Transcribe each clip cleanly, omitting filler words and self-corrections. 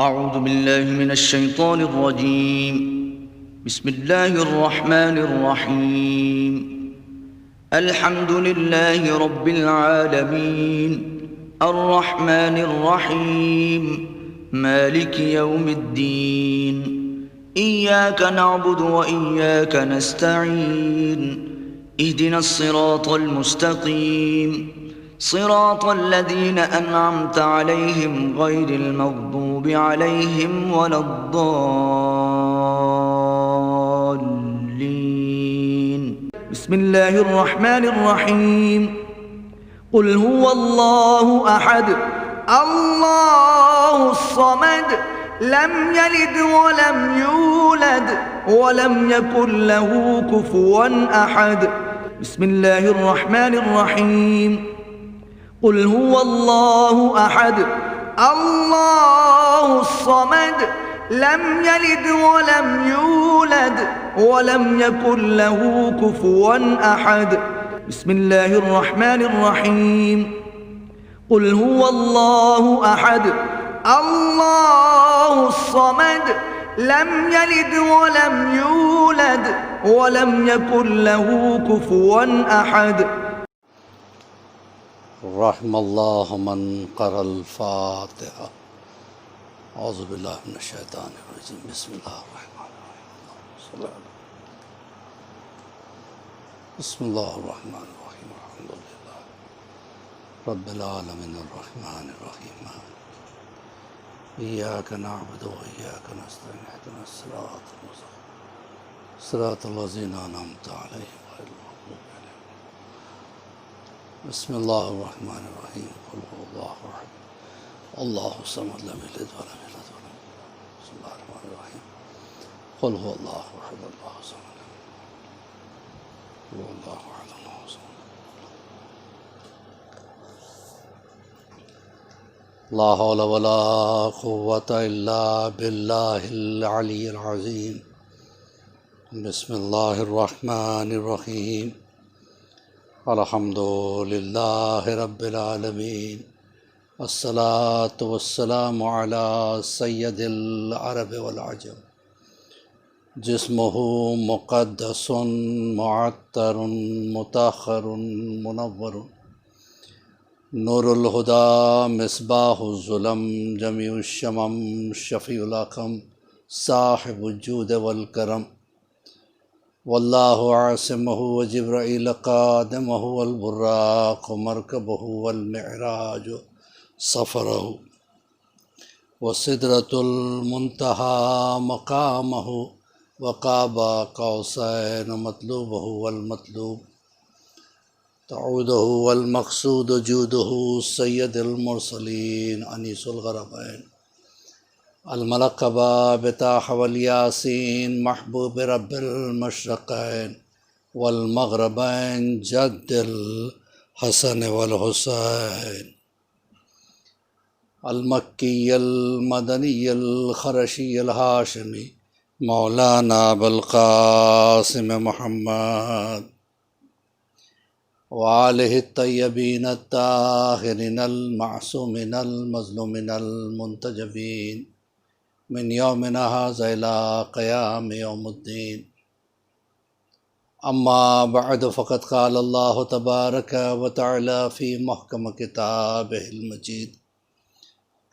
أعوذ بالله من الشيطان الرجيم. بسم الله الرحمن الرحيم. الحمد لله رب العالمين الرحمن الرحيم مالك يوم الدين إياك نعبد وإياك نستعين اهدنا الصراط المستقيم صراط الذين أنعمت عليهم غير المغضوب عليهم ولا الضالين. بسم الله الرحمن الرحيم. قل هو الله أحد الله الصمد لم يلد ولم يولد ولم يكن له كفوا أحد. بسم الله الرحمن الرحيم. قل هو الله أحد الله الصمد لم يلد ولم يولد ولم يكن له كفوا أحد. بسم الله الرحمن الرحيم. قل هو الله أحد الله الصمد لم يلد ولم يولد ولم يكن له كفوا أحد. رحم اللہ من قرأ الفاتحہ. اعوذ باللہ من الشیطان الرجیم. بسم اللہ الرحمن الرحیم. بسم اللہ الرحمن الرحیم. الحمد للہ رب العالمین الرحمن الرحیم. ایاک نعبد و ایاک نستعین اهدنا الصراط المستقیم صراط الذین انعمت علیہم غیر المغضوب علیہم. بسم اللہ الرحمن الرحیم. قل هو اللہ احد اللہ الصمد لم یلد ولم یولد ولم یکن له. بسم اللہ الرحمن الرحیم. قل هو اللہ احد اللہ الصمد لم یلد هو اللہ احد اللہ الصمد. لا حول ولا قوة الا باللہ العلی العظیم. بسم اللہ الرحمن الرحیم. الحمد للہ رب العالمین. الصلاة والسلام علی سید العرب والعجم. جسمہ مقدس معطر مطہر منور. نور الہدی مصباح الظلم جمیع الشمم شفیع الاقم صاحب الجود والکرم. واللہ عاصمہ وجبرائیل قادمہ والبراق مرکبہ والمعراج سفرہ. وسدرۃ المنتہی مقامہ وقاب قوسین مطلوبہ والمطلوب. تعودہ والمقصود جودہ سید المرسلین انیس الغربین. الملقب بطاح والیاسین محبوب رب المشرقین والمغربین جد الحسن والحسین. المکی المدنی الخرشی الہاشمی مولانا ابوالقاسم محمد وآلہ الطیبین الطاہرین المعصومین المظلومین المنتجبین من یومنا ھذا الی قیام یوم الدین. اما بعد فقد قال اللہ تبارک وتعالی فی محکم کتابہ المجید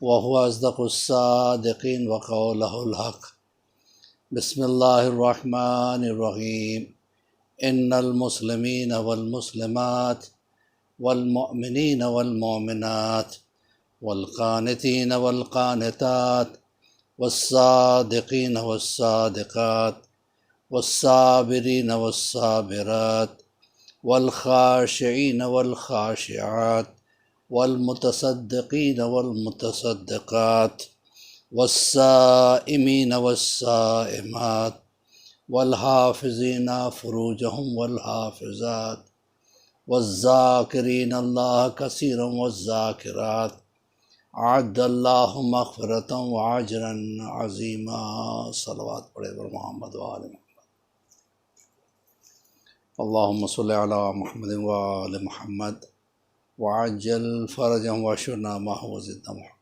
وهو اصدق الصادقین وقولہ الحق. بسم اللہ الرحمن الرحیم. ان المسلمین والمسلمات والمؤمنین والمؤمنات والقانتین والقانتات والصادقین والصادقات والصابرین والصابرات والخاشعین والخاشعات والمتصدقین والمتصدقات والصائمین والصائمات والحافظین فروجہم والحافظات والذاکرین اللہ کثیرا والذاکرات اعد اللہ مغفرۃ واجرا عظیما. صلوات پڑھے بر محمد وآل محمد. اللہم صلی علی محمد وآل محمد وعجل فرجهم واشرنا معه وزدنا محمد.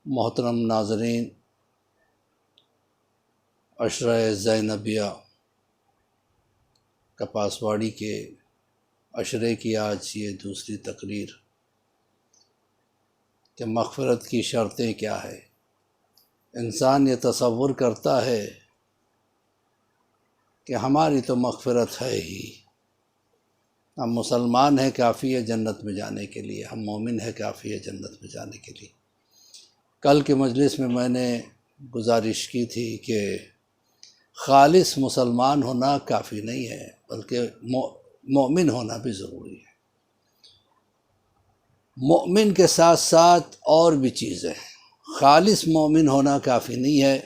محترم ناظرین، عشرہ زینبیہ کپاسواڑی کے عشرے کی آج یہ دوسری تقریر کہ مغفرت کی شرطیں کیا ہے۔ انسان یہ تصور کرتا ہے کہ ہماری تو مغفرت ہے ہی، ہم مسلمان ہیں کافی ہے جنت میں جانے کے لیے، ہم مومن ہیں کافی ہے جنت میں جانے کے لیے۔ کل کے مجلس میں نے گزارش کی تھی کہ خالص مسلمان ہونا کافی نہیں ہے، بلکہ مومن ہونا بھی ضروری ہے۔ مومن کے ساتھ ساتھ اور بھی چیزیں ہیں۔ خالص مومن ہونا کافی نہیں ہے،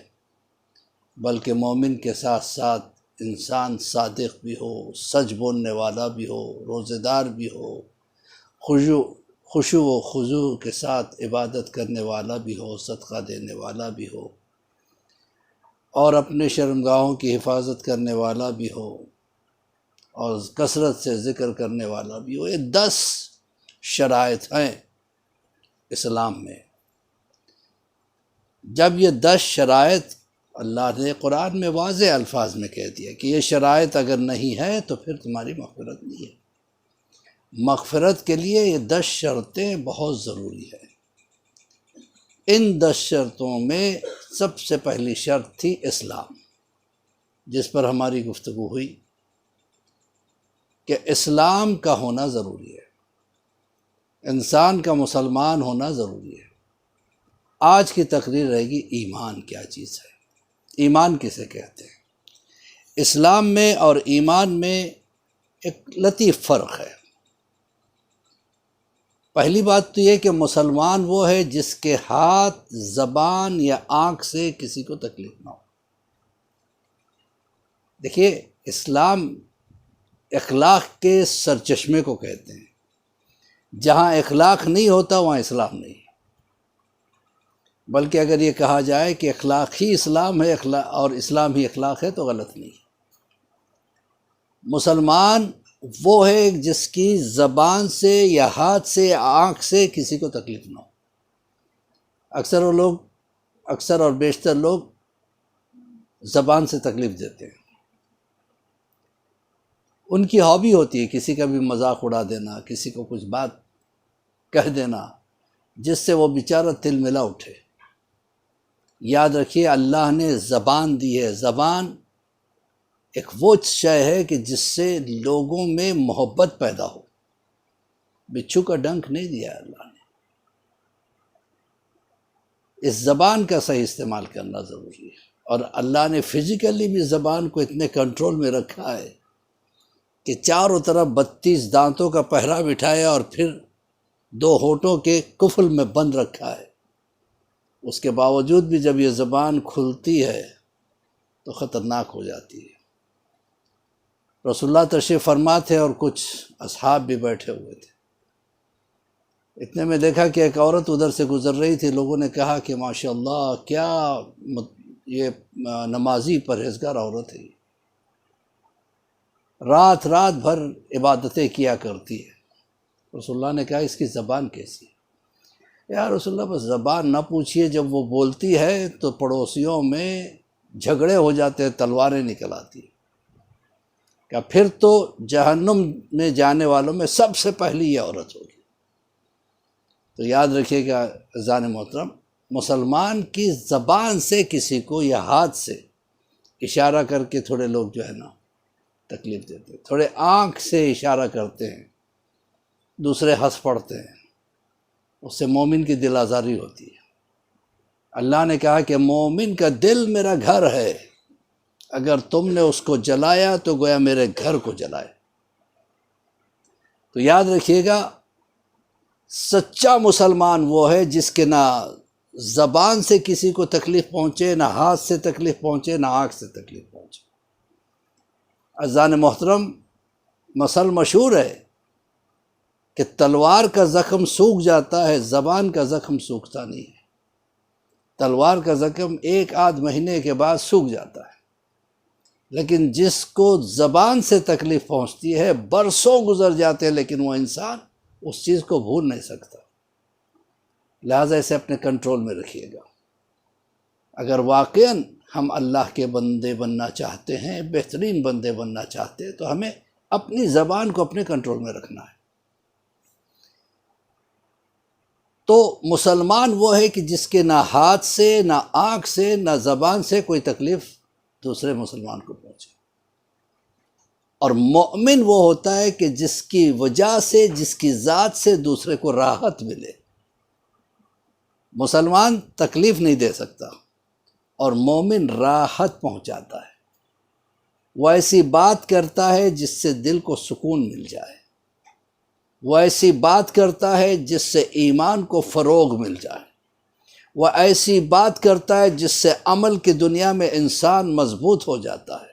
بلکہ مومن کے ساتھ ساتھ انسان صادق بھی ہو، سچ بولنے والا بھی ہو، روزہ دار بھی ہو، خشوع و خضوع کے ساتھ عبادت کرنے والا بھی ہو، صدقہ دینے والا بھی ہو، اور اپنے شرمگاہوں کی حفاظت کرنے والا بھی ہو، اور کثرت سے ذکر کرنے والا بھی ہو۔ یہ 10 شرائط ہیں اسلام میں۔ جب یہ 10 شرائط اللہ نے قرآن میں واضح الفاظ میں کہہ دیا کہ یہ شرائط اگر نہیں ہے تو پھر تمہاری مغفرت نہیں ہے۔ مغفرت کے لیے یہ 10 شرطیں بہت ضروری ہیں۔ ان 10 شرطوں میں سب سے پہلی شرط تھی اسلام، جس پر ہماری گفتگو ہوئی کہ اسلام کا ہونا ضروری ہے، انسان کا مسلمان ہونا ضروری ہے۔ آج کی تقریر رہے گی ایمان کیا چیز ہے، ایمان کسے کہتے ہیں۔ اسلام میں اور ایمان میں ایک لطیف فرق ہے۔ پہلی بات تو یہ کہ مسلمان وہ ہے جس کے ہاتھ، زبان یا آنکھ سے کسی کو تکلیف نہ ہو۔ دیکھیے، اسلام اخلاق کے سرچشمے کو کہتے ہیں۔ جہاں اخلاق نہیں ہوتا وہاں اسلام نہیں ہے۔ بلکہ اگر یہ کہا جائے کہ اخلاق ہی اسلام ہے اور اسلام ہی اخلاق ہے تو غلط نہیں ہے۔ مسلمان وہ ہے جس کی زبان سے یا ہاتھ سے، آنکھ سے کسی کو تکلیف نہ ہو۔ اکثر اور بیشتر لوگ زبان سے تکلیف دیتے ہیں۔ ان کی ہابی ہوتی ہے کسی کا بھی مذاق اڑا دینا، کسی کو کچھ بات کہہ دینا جس سے وہ بیچارہ تل ملا اٹھے۔ یاد رکھیے، اللہ نے زبان دی ہے۔ زبان ایک وہ شے ہے کہ جس سے لوگوں میں محبت پیدا ہو۔ بچھو کا ڈنک نہیں دیا ہے اللہ نے۔ اس زبان کا صحیح استعمال کرنا ضروری ہے، اور اللہ نے فزیکلی بھی زبان کو اتنے کنٹرول میں رکھا ہے کہ چاروں طرف 32 دانتوں کا پہرا بٹھایا اور پھر 2 ہونٹوں کے قفل میں بند رکھا ہے۔ اس کے باوجود بھی جب یہ زبان کھلتی ہے تو خطرناک ہو جاتی ہے۔ رسول اللہ تشریف فرما تھے اور کچھ اصحاب بھی بیٹھے ہوئے تھے۔ اتنے میں دیکھا کہ ایک عورت ادھر سے گزر رہی تھی۔ لوگوں نے کہا کہ ماشاءاللہ کیا یہ نمازی پرہیزگار عورت ہے، رات بھر عبادتیں کیا کرتی ہے۔ رسول اللہ نے کہا اس کی زبان کیسی ہے؟ یا رسول اللہ بس زبان نہ پوچھئے، جب وہ بولتی ہے تو پڑوسیوں میں جھگڑے ہو جاتے ہیں، تلواریں نکل آتی ہیں۔ کہ پھر تو جہنم میں جانے والوں میں سب سے پہلی یہ عورت ہوگی۔ تو یاد رکھیے گا عزیزان محترم، مسلمان کی زبان سے کسی کو یا ہاتھ سے اشارہ کر کے تھوڑے لوگ جو ہے نا تکلیف دیتے ہیں، تھوڑے آنکھ سے اشارہ کرتے ہیں، دوسرے ہنس پڑتے ہیں، اس سے مومن کی دل آزاری ہوتی ہے۔ اللہ نے کہا کہ مومن کا دل میرا گھر ہے، اگر تم نے اس کو جلایا تو گویا میرے گھر کو جلائے۔ تو یاد رکھیے گا، سچا مسلمان وہ ہے جس کے نہ زبان سے کسی کو تکلیف پہنچے، نہ ہاتھ سے تکلیف پہنچے، نہ آنکھ سے تکلیف پہنچے۔ عزیزان محترم، مثل مشہور ہے کہ تلوار کا زخم سوکھ جاتا ہے، زبان کا زخم سوکھتا نہیں ہے۔ تلوار کا زخم 1 مہینے کے بعد سوکھ جاتا ہے، لیکن جس کو زبان سے تکلیف پہنچتی ہے برسوں گزر جاتے ہیں، لیکن وہ انسان اس چیز کو بھول نہیں سکتا۔ لہٰذا اسے اپنے کنٹرول میں رکھیے گا۔ اگر واقعاً ہم اللہ کے بندے بننا چاہتے ہیں، بہترین بندے بننا چاہتے ہیں، تو ہمیں اپنی زبان کو اپنے کنٹرول میں رکھنا ہے۔ تو مسلمان وہ ہے کہ جس کے نہ ہاتھ سے، نہ آنکھ سے، نہ زبان سے کوئی تکلیف دوسرے مسلمان کو پہنچے۔ اور مومن وہ ہوتا ہے کہ جس کی وجہ سے، جس کی ذات سے دوسرے کو راحت ملے۔ مسلمان تکلیف نہیں دے سکتا اور مومن راحت پہنچاتا ہے۔ وہ ایسی بات کرتا ہے جس سے دل کو سکون مل جائے، وہ ایسی بات کرتا ہے جس سے ایمان کو فروغ مل جائے، وہ ایسی بات کرتا ہے جس سے عمل کی دنیا میں انسان مضبوط ہو جاتا ہے۔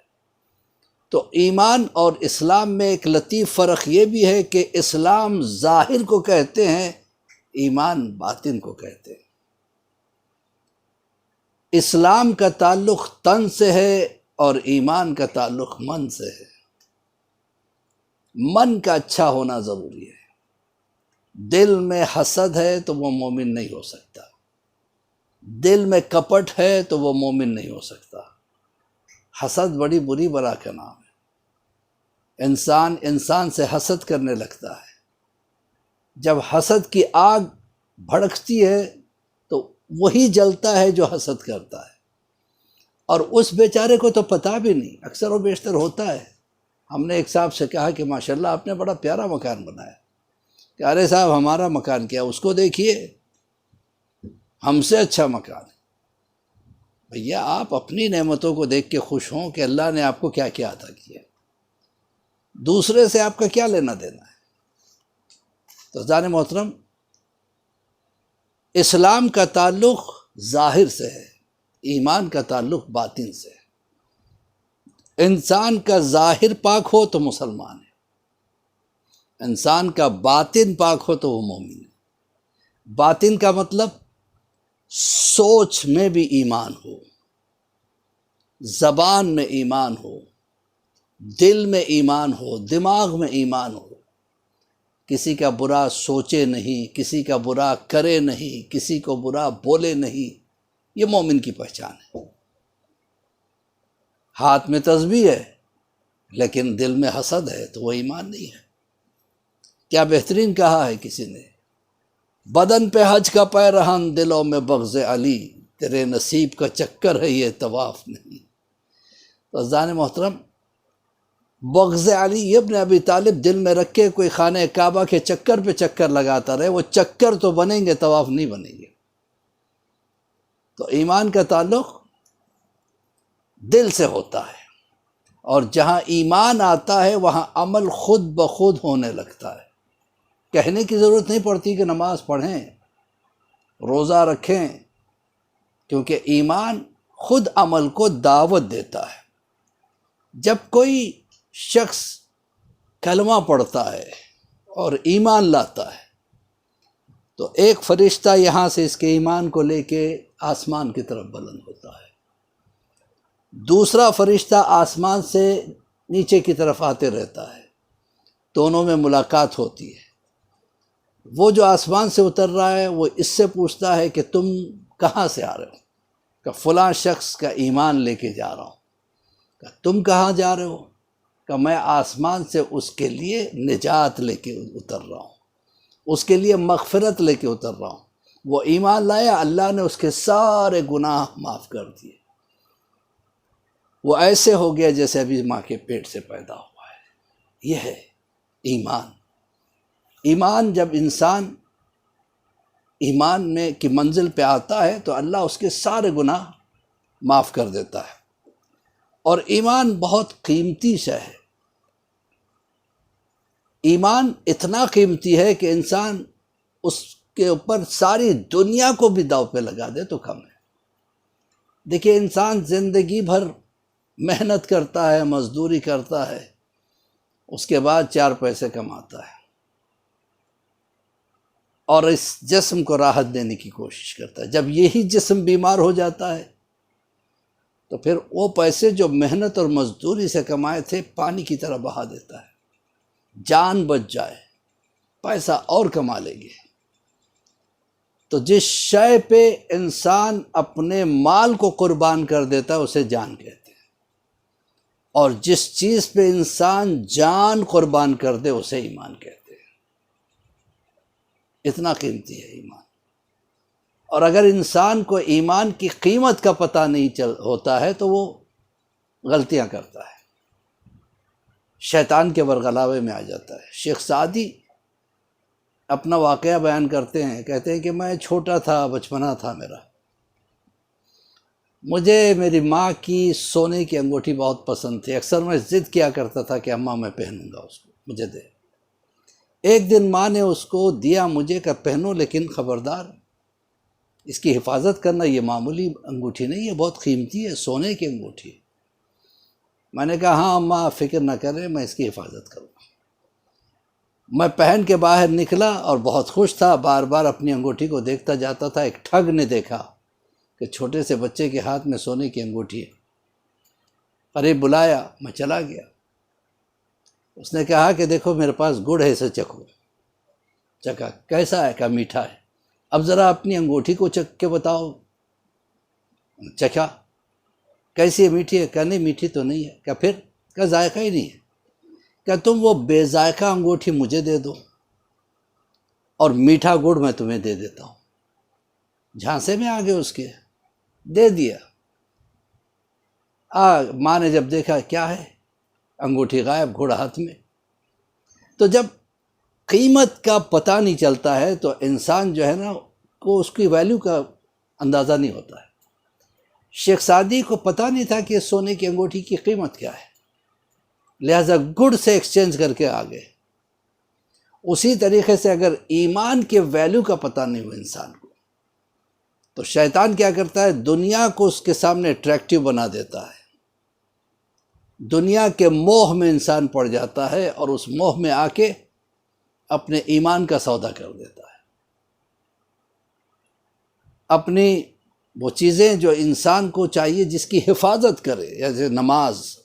تو ایمان اور اسلام میں ایک لطیف فرق یہ بھی ہے کہ اسلام ظاہر کو کہتے ہیں، ایمان باطن کو کہتے ہیں۔ اسلام کا تعلق تن سے ہے اور ایمان کا تعلق من سے ہے۔ من کا اچھا ہونا ضروری ہے۔ دل میں حسد ہے تو وہ مومن نہیں ہو سکتا، دل میں کپٹ ہے تو وہ مومن نہیں ہو سکتا۔ حسد بڑی بری بلا کا نام ہے۔ انسان سے حسد کرنے لگتا ہے۔ جب حسد کی آگ بھڑکتی ہے تو وہی جلتا ہے جو حسد کرتا ہے، اور اس بیچارے کو تو پتہ بھی نہیں، اکثر و بیشتر ہوتا ہے۔ ہم نے ایک صاحب سے کہا کہ ماشاءاللہ آپ نے بڑا پیارا مکان بنایا، کہ ارے صاحب ہمارا مکان کیا، اس کو دیکھیے ہم سے اچھا مکان ہے۔ بھیا آپ اپنی نعمتوں کو دیکھ کے خوش ہوں کہ اللہ نے آپ کو کیا کیا عطا کیا، دوسرے سے آپ کا کیا لینا دینا ہے۔ تو عزیزان محترم، اسلام کا تعلق ظاہر سے ہے، ایمان کا تعلق باطن سے ہے۔ انسان کا ظاہر پاک ہو تو مسلمان ہے، انسان کا باطن پاک ہو تو وہ مومن ہے۔ باطن کا مطلب سوچ میں بھی ایمان ہو، زبان میں ایمان ہو، دل میں ایمان ہو، دماغ میں ایمان ہو، کسی کا برا سوچے نہیں، کسی کا برا کرے نہیں، کسی کو برا بولے نہیں۔ یہ مومن کی پہچان ہے۔ ہاتھ میں تسبیح ہے لیکن دل میں حسد ہے تو وہ ایمان نہیں ہے۔ کیا بہترین کہا ہے کسی نے، بدن پہ حج کا پیرہن، دلوں میں بغض علی، تیرے نصیب کا چکر ہے یہ طواف نہیں۔ تو عزیزان محترم، بغض علی ابن ابی طالب دل میں رکھ کے کوئی خانہ کعبہ کے چکر پہ چکر لگاتا رہے، وہ چکر تو بنیں گے، طواف نہیں بنیں گے۔ تو ایمان کا تعلق دل سے ہوتا ہے، اور جہاں ایمان آتا ہے وہاں عمل خود بخود ہونے لگتا ہے۔ کہنے کی ضرورت نہیں پڑتی کہ نماز پڑھیں، روزہ رکھیں، کیونکہ ایمان خود عمل کو دعوت دیتا ہے۔ جب کوئی شخص کلمہ پڑھتا ہے اور ایمان لاتا ہے تو ایک فرشتہ یہاں سے اس کے ایمان کو لے کے آسمان کی طرف بلند ہوتا ہے، دوسرا فرشتہ آسمان سے نیچے کی طرف آتے رہتا ہے، دونوں میں ملاقات ہوتی ہے۔ وہ جو آسمان سے اتر رہا ہے وہ اس سے پوچھتا ہے کہ تم کہاں سے آ رہے ہو؟ کہ فلاں شخص کا ایمان لے کے جا رہا ہوں۔ کہ تم کہاں جا رہے ہو؟ کہ میں آسمان سے اس کے لیے نجات لے کے اتر رہا ہوں، اس کے لیے مغفرت لے کے اتر رہا ہوں۔ وہ ایمان لایا، اللہ نے اس کے سارے گناہ معاف کر دیے، وہ ایسے ہو گیا جیسے ابھی ماں کے پیٹ سے پیدا ہوا ہے۔ یہ ہے ایمان۔ ایمان جب انسان ایمان میں کی منزل پہ آتا ہے تو اللہ اس کے سارے گناہ معاف کر دیتا ہے۔ اور ایمان بہت قیمتی شے ہے۔ ایمان اتنا قیمتی ہے کہ انسان اس کے اوپر ساری دنیا کو بھی داؤ پہ لگا دے تو کم ہے۔ دیکھیے، انسان زندگی بھر محنت کرتا ہے، مزدوری کرتا ہے، اس کے بعد 4 پیسے کماتا ہے اور اس جسم کو راحت دینے کی کوشش کرتا ہے۔ جب یہی جسم بیمار ہو جاتا ہے تو پھر وہ پیسے جو محنت اور مزدوری سے کمائے تھے پانی کی طرح بہا دیتا ہے۔ جان بچ جائے، پیسہ اور کما لیں گے۔ تو جس شے پہ انسان اپنے مال کو قربان کر دیتا ہے اسے جان کہتے ہیں، اور جس چیز پہ انسان جان قربان کر دے اسے ایمان کہتے ہیں۔ اتنا قیمتی ہے ایمان۔ اور اگر انسان کو ایمان کی قیمت کا پتہ نہیں ہوتا ہے تو وہ غلطیاں کرتا ہے، شیطان کے ورغلاوے میں آ جاتا ہے۔ شیخ سعدی اپنا واقعہ بیان کرتے ہیں، کہتے ہیں کہ میں چھوٹا تھا، بچپنا تھا میرا، مجھے میری ماں کی سونے کی انگوٹھی بہت پسند تھی، اکثر میں ضد کیا کرتا تھا کہ اماں میں پہنوں گا اس کو، مجھے دے۔ ایک دن ماں نے اس کو دیا مجھے کہ پہنو، لیکن خبردار اس کی حفاظت کرنا، یہ معمولی انگوٹھی نہیں ہے، بہت قیمتی ہے، سونے کی انگوٹھی۔ میں نے کہا ہاں اماں فکر نہ کریں، میں اس کی حفاظت کروں گا۔ میں پہن کے باہر نکلا اور بہت خوش تھا، بار بار اپنی انگوٹھی کو دیکھتا جاتا تھا۔ ایک ٹھگ نے دیکھا کہ چھوٹے سے بچے کے ہاتھ میں سونے کی انگوٹھی ہے، قریب بلایا، میں چلا گیا۔ اس نے کہا کہ دیکھو میرے پاس گڑ ہے، اسے چکھو۔ چکھا، کیسا ہے؟ کہا میٹھا ہے۔ اب ذرا اپنی انگوٹھی کو چکھ کے بتاؤ۔ چکھا، کیسی ہے؟ میٹھی ہے؟ کہا نہیں میٹھی تو نہیں ہے۔ کہا پھر؟ کہا ذائقہ ہی نہیں ہے۔ کہ تم وہ بے ذائقہ انگوٹھی مجھے دے دو اور میٹھا گڑ میں تمہیں دے دیتا ہوں۔ جھانسے میں آگے اس کے دے دیا۔ ماں نے جب دیکھا کیا ہے، انگوٹھی غائب، گڑ ہاتھ میں۔ تو جب قیمت کا پتہ نہیں چلتا ہے تو انسان جو ہے نا کو اس کی ویلیو کا اندازہ نہیں ہوتا ہے۔ شیخ سعدی کو پتہ نہیں تھا کہ سونے کی انگوٹھی کی قیمت کیا ہے، لہذا گڑ سے ایکسچینج کر کے آ گئے۔ اسی طریقے سے اگر ایمان کے ویلیو کا پتہ نہیں ہو انسان کو تو شیطان کیا کرتا ہے، دنیا کو اس کے سامنے اٹریکٹیو بنا دیتا ہے، دنیا کے موہ میں انسان پڑ جاتا ہے اور اس موہ میں آ کے اپنے ایمان کا سودا کر دیتا ہے۔ اپنی وہ چیزیں جو انسان کو چاہیے جس کی حفاظت کرے، جیسے نماز،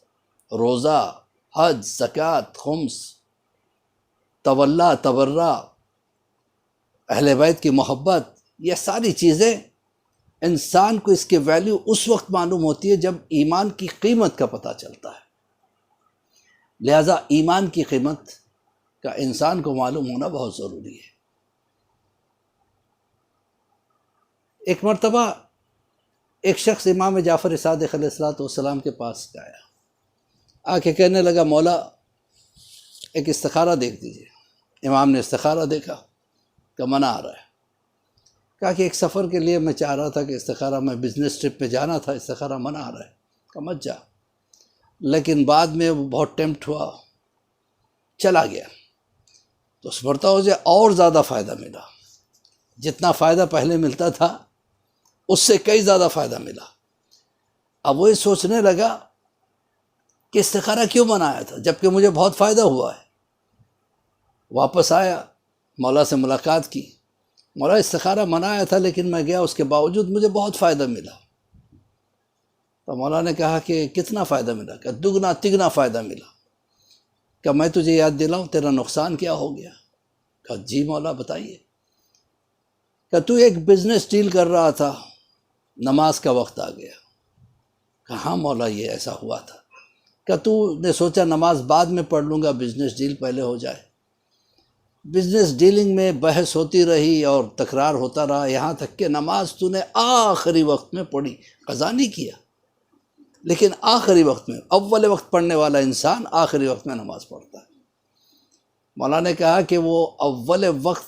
روزہ، حج، زکوٰۃ، خمس، تولا، تبرع، اہل بیت کی محبت، یہ ساری چیزیں انسان کو اس کی ویلیو اس وقت معلوم ہوتی ہے جب ایمان کی قیمت کا پتہ چلتا ہے۔ لہذا ایمان کی قیمت کا انسان کو معلوم ہونا بہت ضروری ہے۔ ایک مرتبہ ایک شخص امام جعفر صادق علیہ السلام کے پاس آیا، آ کے کہنے لگا مولا ایک استخارہ دیکھ دیجیے۔ امام نے استخارہ دیکھا کہ منع آ رہا ہے۔ کہا کہ ایک سفر کے لیے میں چاہ رہا تھا کہ استخارہ میں بزنس ٹرپ پہ جانا تھا، استخارہ منع آ رہا ہے، کہ مت جا۔ لیکن بعد میں وہ بہت ٹیمپٹ ہوا، چلا گیا۔ تو اس مرتبہ مجھے اور زیادہ فائدہ ملا، جتنا فائدہ پہلے ملتا تھا اس سے کئی زیادہ فائدہ ملا۔ اب وہ سوچنے لگا کہ استخارہ کیوں بنایا تھا جبکہ مجھے بہت فائدہ ہوا ہے۔ واپس آیا، مولا سے ملاقات کی، مولا استخارہ منایا تھا لیکن میں گیا، اس کے باوجود مجھے بہت فائدہ ملا۔ تو مولا نے کہا کہ کتنا فائدہ ملا؟ کہ دگنا تگنا فائدہ ملا۔ کہ میں تجھے یاد دلاؤں تیرا نقصان کیا ہو گیا؟ کہ جی مولا بتائیے۔ کہ تو ایک بزنس ڈیل کر رہا تھا، نماز کا وقت آ گیا۔ کہ ہاں مولا یہ ایسا ہوا تھا۔ کہ تو نے سوچا نماز بعد میں پڑھ لوں گا، بزنس ڈیل پہلے ہو جائے۔ بزنس ڈیلنگ میں بحث ہوتی رہی اور تکرار ہوتا رہا، یہاں تک کہ نماز تو نے آخری وقت میں پڑھی، قضا نہیں کیا لیکن آخری وقت میں۔ اول وقت پڑھنے والا انسان آخری وقت میں نماز پڑھتا ہے۔ مولا نے کہا کہ وہ اول وقت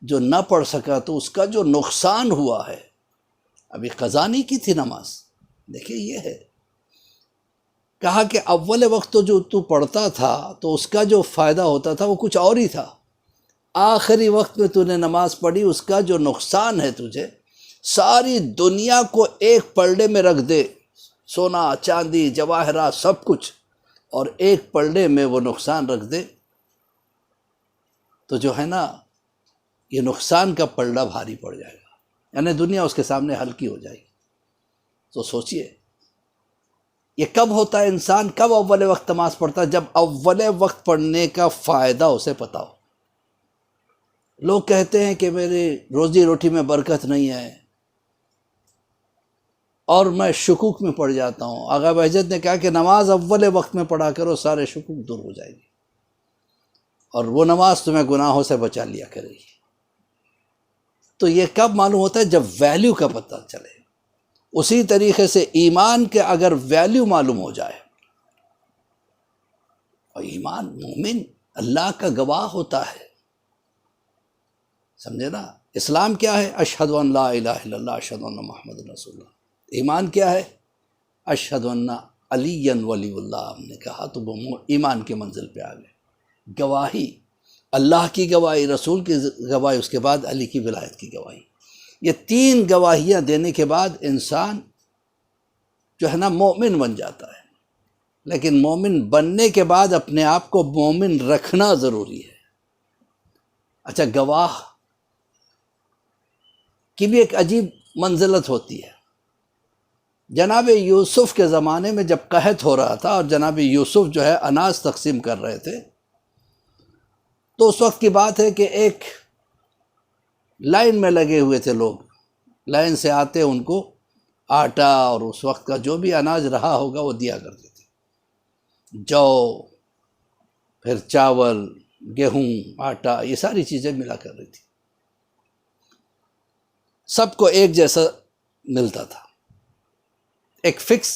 جو نہ پڑھ سکا تو اس کا جو نقصان ہوا ہے، ابھی قضا نہیں کی تھی نماز، دیکھیں یہ ہے۔ کہا کہ اول وقت تو جو تو پڑھتا تھا تو اس کا جو فائدہ ہوتا تھا وہ کچھ اور ہی تھا، آخری وقت میں تو نے نماز پڑھی، اس کا جو نقصان ہے تجھے، ساری دنیا کو ایک پلڑے میں رکھ دے، سونا چاندی جواہرات سب کچھ، اور ایک پلڑے میں وہ نقصان رکھ دے تو جو ہے نا یہ نقصان کا پلڑا بھاری پڑ جائے گا، یعنی دنیا اس کے سامنے ہلکی ہو جائے گی۔ تو سوچئے یہ کب ہوتا ہے، انسان کب اول وقت نماز پڑھتا ہے؟ جب اول وقت پڑھنے کا فائدہ اسے پتا ہو۔ لوگ کہتے ہیں کہ میری روزی روٹی میں برکت نہیں ہے اور میں شکوک میں پڑ جاتا ہوں۔ آقا بہجت نے کہا کہ نماز اول وقت میں پڑھا کرو، سارے شکوک دور ہو جائے گی، اور وہ نماز تمہیں گناہوں سے بچا لیا کرے گی۔ تو یہ کب معلوم ہوتا ہے؟ جب ویلیو کا پتہ چلے۔ اسی طریقے سے ایمان کے اگر ویلیو معلوم ہو جائے، اور ایمان مومن اللہ کا گواہ ہوتا ہے، سمجھے نا؟ اسلام کیا ہے؟ اشہد ان لا الہ الا اللہ اشہد ان محمد رسول اللہ۔ ایمان کیا ہے؟ اشہد ان علی ولی اللہ۔ ہم نے کہا تو وہ ایمان کے منزل پہ آ گئے۔ گواہی، اللہ کی گواہی، رسول کی گواہی، اس کے بعد علی کی ولایت کی گواہی۔ یہ تین گواہیاں دینے کے بعد انسان جو ہے نا مومن بن جاتا ہے۔ لیکن مومن بننے کے بعد اپنے آپ کو مومن رکھنا ضروری ہے۔ اچھا، گواہ کی بھی ایک عجیب منزلت ہوتی ہے۔ جناب یوسف کے زمانے میں جب قحط ہو رہا تھا اور جناب یوسف جو ہے اناج تقسیم کر رہے تھے، تو اس وقت کی بات ہے کہ ایک لائن میں لگے ہوئے تھے لوگ، لائن سے آتے ان کو آٹا اور اس وقت کا جو بھی اناج رہا ہوگا وہ دیا کرتے تھے، جو، پھر چاول، گیہوں، آٹا، یہ ساری چیزیں ملا کر رہی تھی، سب کو ایک جیسا ملتا تھا، ایک فکس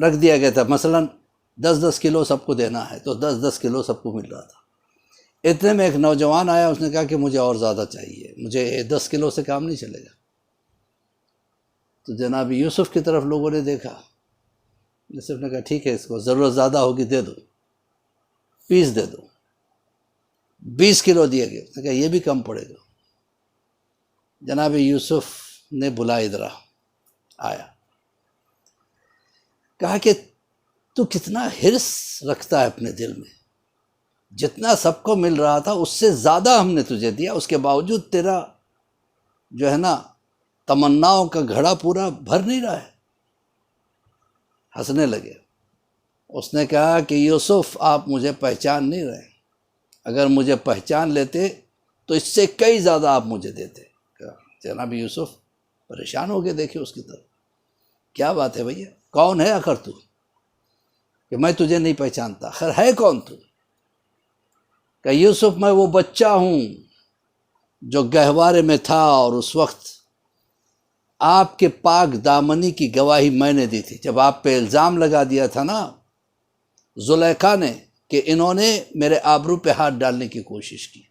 رکھ دیا گیا تھا، مثلا 10 کلو سب کو دینا ہے تو 10 کلو سب کو مل رہا تھا۔ اتنے میں ایک نوجوان آیا، اس نے کہا کہ مجھے اور زیادہ چاہیے، مجھے 10 کلو سے کام نہیں چلے گا۔ تو جناب یوسف کی طرف لوگوں نے دیکھا، یوسف نے کہا ٹھیک ہے، اس کو ضرورت زیادہ ہوگی دے دو، پیس دے دو۔ 20 کلو دیا گیا، اس نے کہا یہ بھی کم پڑے گا۔ جناب یوسف نے بلایا، ادھر آیا، کہا کہ تو کتنا حرص رکھتا ہے اپنے دل میں، جتنا سب کو مل رہا تھا اس سے زیادہ ہم نے تجھے دیا، اس کے باوجود تیرا جو ہے نا تمناؤں کا گھڑا پورا بھر نہیں رہا ہے۔ ہنسنے لگے۔ اس نے کہا کہ یوسف، آپ مجھے پہچان نہیں رہے، اگر مجھے پہچان لیتے تو اس سے کئی زیادہ آپ مجھے دیتے۔ جناب یوسف پریشان ہو گئے، دیکھے اس کی طرف، کیا بات ہے بھیا، کون ہے آخر تو کہ میں تجھے نہیں پہچانتا؟ خیر ہے کون تو؟ کہ یوسف، میں وہ بچہ ہوں جو گہوارے میں تھا اور اس وقت آپ کے پاک دامنی کی گواہی میں نے دی تھی، جب آپ پہ الزام لگا دیا تھا نا زلیخا نے کہ انہوں نے میرے آبرو پہ ہاتھ ڈالنے کی کوشش کی،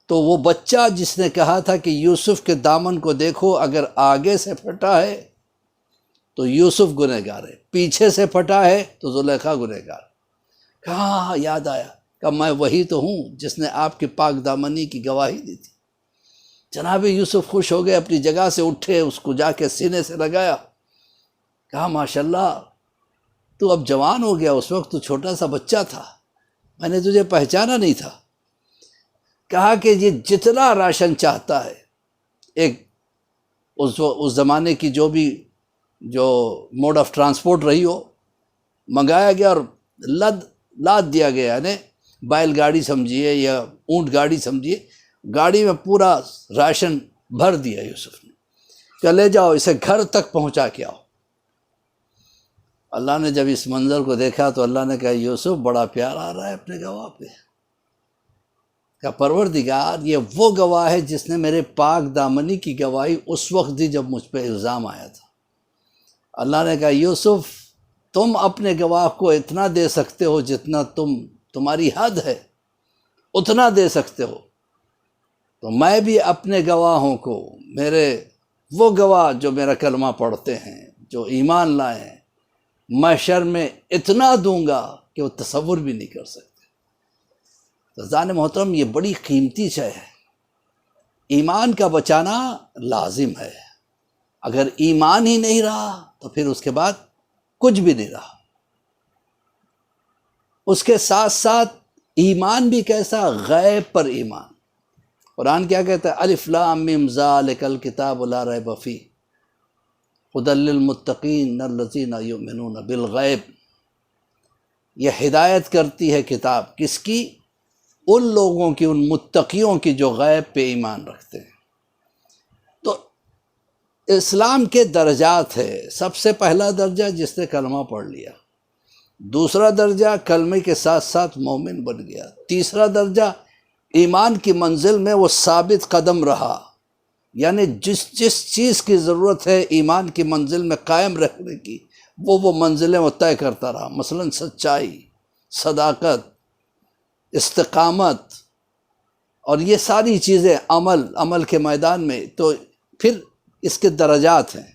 تو وہ بچہ جس نے کہا تھا کہ یوسف کے دامن کو دیکھو، اگر آگے سے پھٹا ہے تو یوسف گنہگار ہے، پیچھے سے پھٹا ہے تو زلیخا گنہگار۔ کہاں یاد آیا کہ میں وہی تو ہوں جس نے آپ کی پاک دامنی کی گواہی دی تھی۔ جناب یوسف خوش ہو گئے، اپنی جگہ سے اٹھے، اس کو جا کے سینے سے لگایا، کہا ماشاءاللہ تو اب جوان ہو گیا، اس وقت تو چھوٹا سا بچہ تھا، میں نے تجھے پہچانا نہیں تھا۔ کہا کہ یہ جتنا راشن چاہتا ہے، ایک اس زمانے کی جو موڈ آف ٹرانسپورٹ رہی ہو، منگایا گیا اور لاد دیا گیا، یعنی بیل گاڑی سمجھیے یا اونٹ گاڑی سمجھیے، گاڑی میں پورا راشن بھر دیا یوسف نے، کہ لے جاؤ اسے گھر تک پہنچا کے آؤ۔ اللہ نے جب اس منظر کو دیکھا تو اللہ نے کہا یوسف بڑا پیار آ رہا ہے اپنے گواہ پہ۔ کہ پروردگار، یہ وہ گواہ ہے جس نے میرے پاک دامنی کی گواہی اس وقت دی جب مجھ پہ الزام آیا تھا۔ اللہ نے کہا یوسف، تم اپنے گواہ کو اتنا دے سکتے ہو جتنا تمہاری حد ہے، اتنا دے سکتے ہو، تو میں بھی اپنے گواہوں کو، میرے وہ گواہ جو میرا کلمہ پڑھتے ہیں، جو ایمان لائے ہیں، محشر میں اتنا دوں گا کہ وہ تصور بھی نہیں کر سکتے۔ رضان محترم، یہ بڑی قیمتی شے ہے، ایمان کا بچانا لازم ہے۔ اگر ایمان ہی نہیں رہا تو پھر اس کے بعد کچھ بھی نہیں رہا۔ اس کے ساتھ ساتھ ایمان بھی کیسا؟ غیب پر ایمان۔ قرآن کیا کہتا ہے؟ الف لام میم ذالک الکتاب لا ریب فیہ ھدی للمتقین الذین یؤمنون بالغیب۔ یہ ہدایت کرتی ہے کتاب، کس کی؟ ان لوگوں کی، ان متقیوں کی جو غیب پہ ایمان رکھتے ہیں۔ تو اسلام کے درجات ہے۔ سب سے پہلا درجہ جس نے کلمہ پڑھ لیا، دوسرا درجہ کلمے کے ساتھ ساتھ مومن بن گیا، تیسرا درجہ ایمان کی منزل میں وہ ثابت قدم رہا، یعنی جس چیز کی ضرورت ہے ایمان کی منزل میں قائم رہنے کی، وہ منزلیں وہ طے کرتا رہا، مثلا سچائی، صداقت، استقامت، اور یہ ساری چیزیں عمل کے میدان میں۔ تو پھر اس کے درجات ہیں،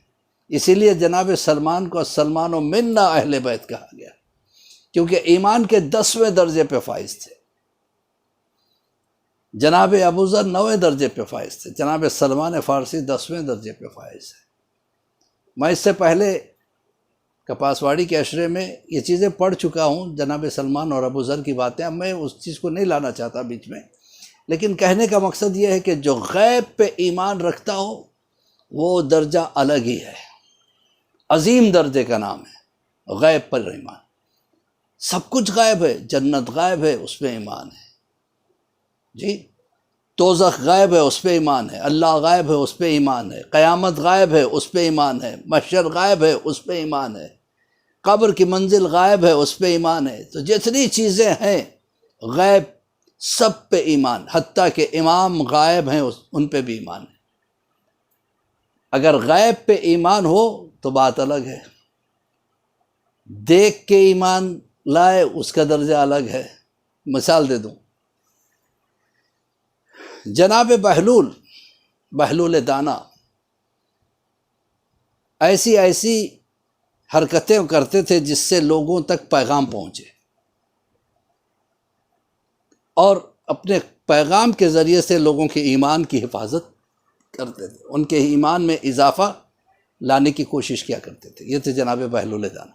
اسی لیے جناب سلمان کو سلمان و منا اہل بیت کہا گیا، کیونکہ ایمان کے 10ویں درجے پہ فائز تھے۔ جناب ابو ذر 9ویں درجے پہ فائز تھے، جناب سلمان فارسی 10ویں درجے پہ فائز ہے۔ میں اس سے پہلے کپاس واڑی کے عشرے میں یہ چیزیں پڑھ چکا ہوں، جناب سلمان اور ابو ذر کی باتیں، اب میں اس چیز کو نہیں لانا چاہتا بیچ میں، لیکن کہنے کا مقصد یہ ہے کہ جو غیب پہ ایمان رکھتا ہو وہ درجہ الگ ہی ہے، عظیم درجے کا نام ہے غیب پر ایمان۔ سب کچھ غائب ہے، جنت غائب ہے، اس پہ ایمان ہے جی، دوزخ غائب ہے، اس پہ ایمان ہے، اللہ غائب ہے، اس پہ ایمان ہے، قیامت غائب ہے، اس پہ ایمان ہے، محشر غائب ہے، اس پہ ایمان ہے، قبر کی منزل غائب ہے، اس پہ ایمان ہے۔ تو جتنی چیزیں ہیں غیب، سب پہ ایمان، حتیٰ کہ امام غائب ہیں ان پہ بھی ایمان ہے۔ اگر غیب پہ ایمان ہو تو بات الگ ہے، دیکھ کے ایمان لائے اس کا درجہ الگ ہے۔ مثال دے دوں، جناب بہلول دانا ایسی حرکتیں کرتے تھے جس سے لوگوں تک پیغام پہنچے، اور اپنے پیغام کے ذریعے سے لوگوں کے ایمان کی حفاظت کرتے تھے، ان کے ایمان میں اضافہ لانے کی کوشش کیا کرتے تھے۔ یہ تھے جناب بہلول دانا۔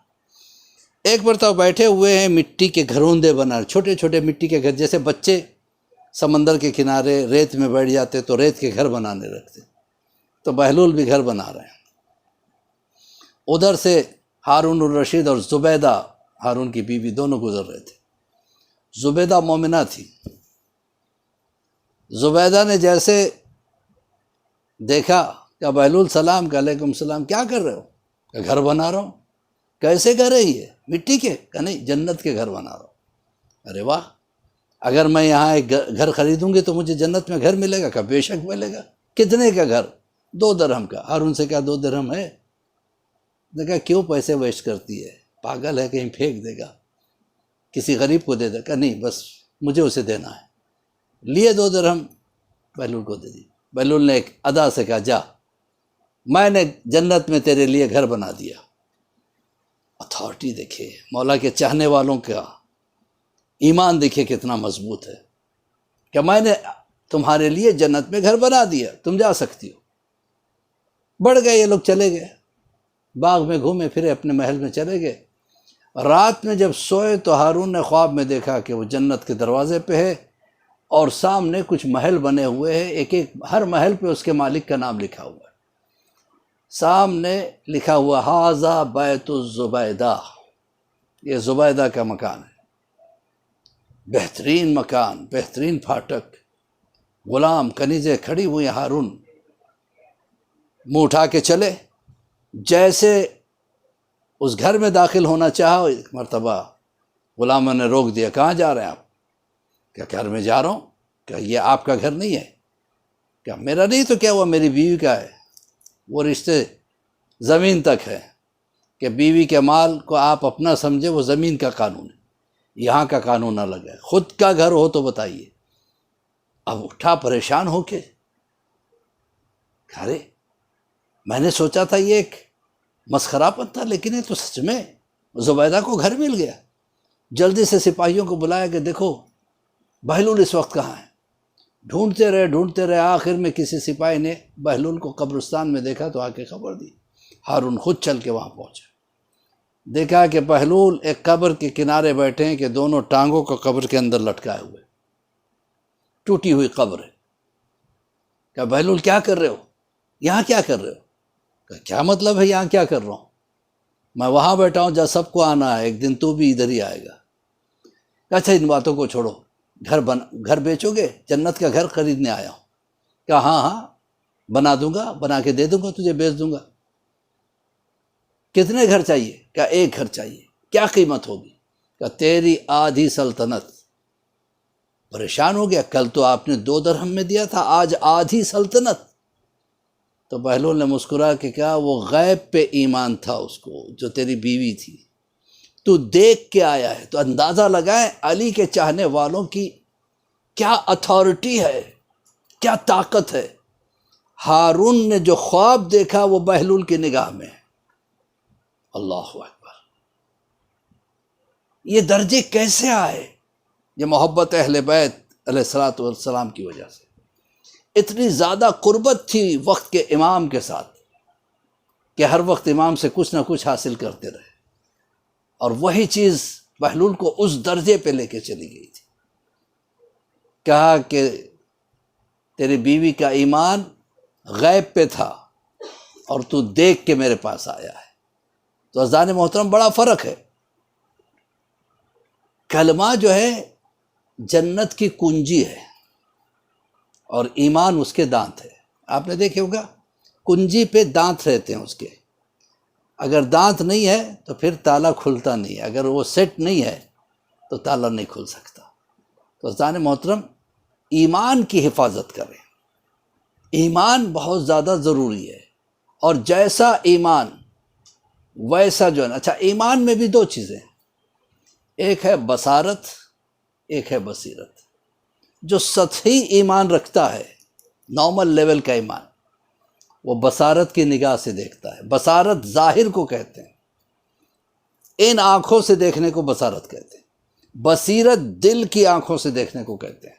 ایک مرتبہ بیٹھے ہوئے ہیں، مٹی کے گھروندے بنا، چھوٹے چھوٹے مٹی کے گھر، جیسے بچے سمندر کے کنارے ریت میں بیٹھ جاتے تو ریت کے گھر بنانے لگتے، تو بہلول بھی گھر بنا رہے ہیں۔ ادھر سے ہارون الرشید اور زبیدہ، ہارون کی بیوی، دونوں گزر رہے تھے۔ زبیدہ مومنہ تھی۔ زبیدہ نے جیسے دیکھا کہ بہلول سلام، کہ علیکم السلام، کیا کر رہے ہو؟ کہ گھر بنا رہا ہوں۔ کیسے گھر ہے یہ؟ مٹی کے؟ کہ نہیں، جنت کے گھر بنا رہا ہوں۔ ارے واہ، اگر میں یہاں ایک گھر خریدوں گی تو مجھے جنت میں گھر ملے گا؟ کہ بے شک ملے گا۔ کتنے کا گھر؟ 2 درہم کا۔ ہارون سے کہا 2 درہم ہے؟ نے کہا کیوں پیسے ویسٹ کرتی ہے، پاگل ہے، کہیں پھینک دے گا، کسی غریب کو دے دے۔ کہ نہیں، بس مجھے اسے دینا ہے۔ لیے 2 درہم، بہلول کو دے دی۔ بہلول نے ایک ادا سے کہا جا، میں نے جنت میں تیرے لیے گھر بنا دیا۔ اتھارٹی دیکھے، مولا کے چاہنے والوں کا ایمان دیکھے کتنا مضبوط ہے، کہ میں نے تمہارے لیے جنت میں گھر بنا دیا، تم جا سکتی ہو۔ بڑھ گئے یہ لوگ، چلے گئے، باغ میں گھومے پھرے، اپنے محل میں چلے گئے۔ رات میں جب سوئے تو ہارون نے خواب میں دیکھا کہ وہ جنت کے دروازے پہ ہے، اور سامنے کچھ محل بنے ہوئے ہیں، ایک ہر محل پہ اس کے مالک کا نام لکھا ہوا ہے۔ سامنے لکھا ہوا ھذا بیت الزبیدہ، یہ زبیدہ کا مکان ہے۔ بہترین مکان، بہترین پھاٹک، غلام کنیزیں کھڑی ہوئی، ہارون منہ اٹھا کے چلے۔ جیسے اس گھر میں داخل ہونا چاہا، ایک مرتبہ غلاموں نے روک دیا، کہاں جا رہے ہیں آپ؟ کیا گھر میں جا رہا ہوں؟ کیا یہ آپ کا گھر نہیں ہے؟ کیا میرا نہیں تو کیا ہوا، میری بیوی کا ہے۔ وہ رشتے زمین تک ہے کہ بیوی کے مال کو آپ اپنا سمجھے، وہ زمین کا قانون ہے، یہاں کا قانون الگ ہے۔ خود کا گھر ہو تو بتائیے۔ اب اٹھا پریشان ہو کے، ارے میں نے سوچا تھا یہ ایک مسخرہ پن تھا، لیکن یہ تو سچ میں زبیدہ کو گھر مل گیا۔ جلدی سے سپاہیوں کو بلایا کہ دیکھو بہلول اس وقت کہاں ہے۔ ڈھونڈتے رہے، آخر میں کسی سپاہی نے بہلول کو قبرستان میں دیکھا تو آ کے خبر دی۔ ہارون خود چل کے وہاں پہنچا، دیکھا کہ بہلول ایک قبر کے کنارے بیٹھے ہیں، کہ دونوں ٹانگوں کو قبر کے اندر لٹکائے ہوئے، ٹوٹی ہوئی قبر ہے۔ کہ بہلول کیا کر رہے ہو یہاں، کیا کر رہے ہو؟ کہ کیا مطلب ہے یہاں کیا کر رہا ہوں؟ میں وہاں بیٹھا ہوں جہاں سب کو آنا ہے، ایک دن تو بھی ادھر ہی آئے گا۔ اچھا ان باتوں کو چھوڑو، گھر بیچو گے؟ جنت کا گھر خریدنے آیا ہوں۔ کہا ہاں ہاں بنا دوں گا، بنا کے دے دوں گا، تجھے بیچ دوں گا۔ کتنے گھر چاہیے؟ کہا ایک گھر چاہیے۔ کیا قیمت ہوگی؟ کہا تیری آدھی سلطنت۔ پریشان ہو گیا، کل تو آپ نے 2 درہم میں دیا تھا، آج آدھی سلطنت۔ تو بہلول نے مسکرا کے کہا وہ غیب پہ ایمان تھا اس کو، جو تیری بیوی تھی، تو دیکھ کے آیا ہے۔ تو اندازہ لگائیں علی کے چاہنے والوں کی کیا اتھارٹی ہے، کیا طاقت ہے۔ ہارون نے جو خواب دیکھا وہ بہلول کی نگاہ میں ہے۔ اللہ اکبر! یہ درجے کیسے آئے؟ یہ محبت اہل بیت علیہ الصلوۃ والسلام کی وجہ سے۔ اتنی زیادہ قربت تھی وقت کے امام کے ساتھ کہ ہر وقت امام سے کچھ نہ کچھ حاصل کرتے رہے، اور وہی چیز بہلول کو اس درجے پہ لے کے چلی گئی تھی۔ کہا کہ تیری بیوی کا ایمان غیب پہ تھا اور تو دیکھ کے میرے پاس آیا ہے۔ تو عزیزان محترم بڑا فرق ہے۔ کلمہ جو ہے جنت کی کنجی ہے اور ایمان اس کے دانت ہے۔ آپ نے دیکھے ہوگا کنجی پہ دانت رہتے ہیں اس کے، اگر دانت نہیں ہے تو پھر تالا کھلتا نہیں ہے، اگر وہ سیٹ نہیں ہے تو تالا نہیں کھل سکتا۔ تو عزیزان محترم ایمان کی حفاظت کریں، ایمان بہت زیادہ ضروری ہے، اور جیسا ایمان ویسا جو ہے نا۔ اچھا، ایمان میں بھی 2 چیزیں، ایک ہے بصارت، ایک ہے بصیرت۔ جو سطحی ایمان رکھتا ہے، نارمل لیول کا ایمان، وہ بصارت کی نگاہ سے دیکھتا ہے۔ بصارت ظاہر کو کہتے ہیں، ان آنکھوں سے دیکھنے کو بصارت کہتے ہیں۔ بصیرت دل کی آنکھوں سے دیکھنے کو کہتے ہیں۔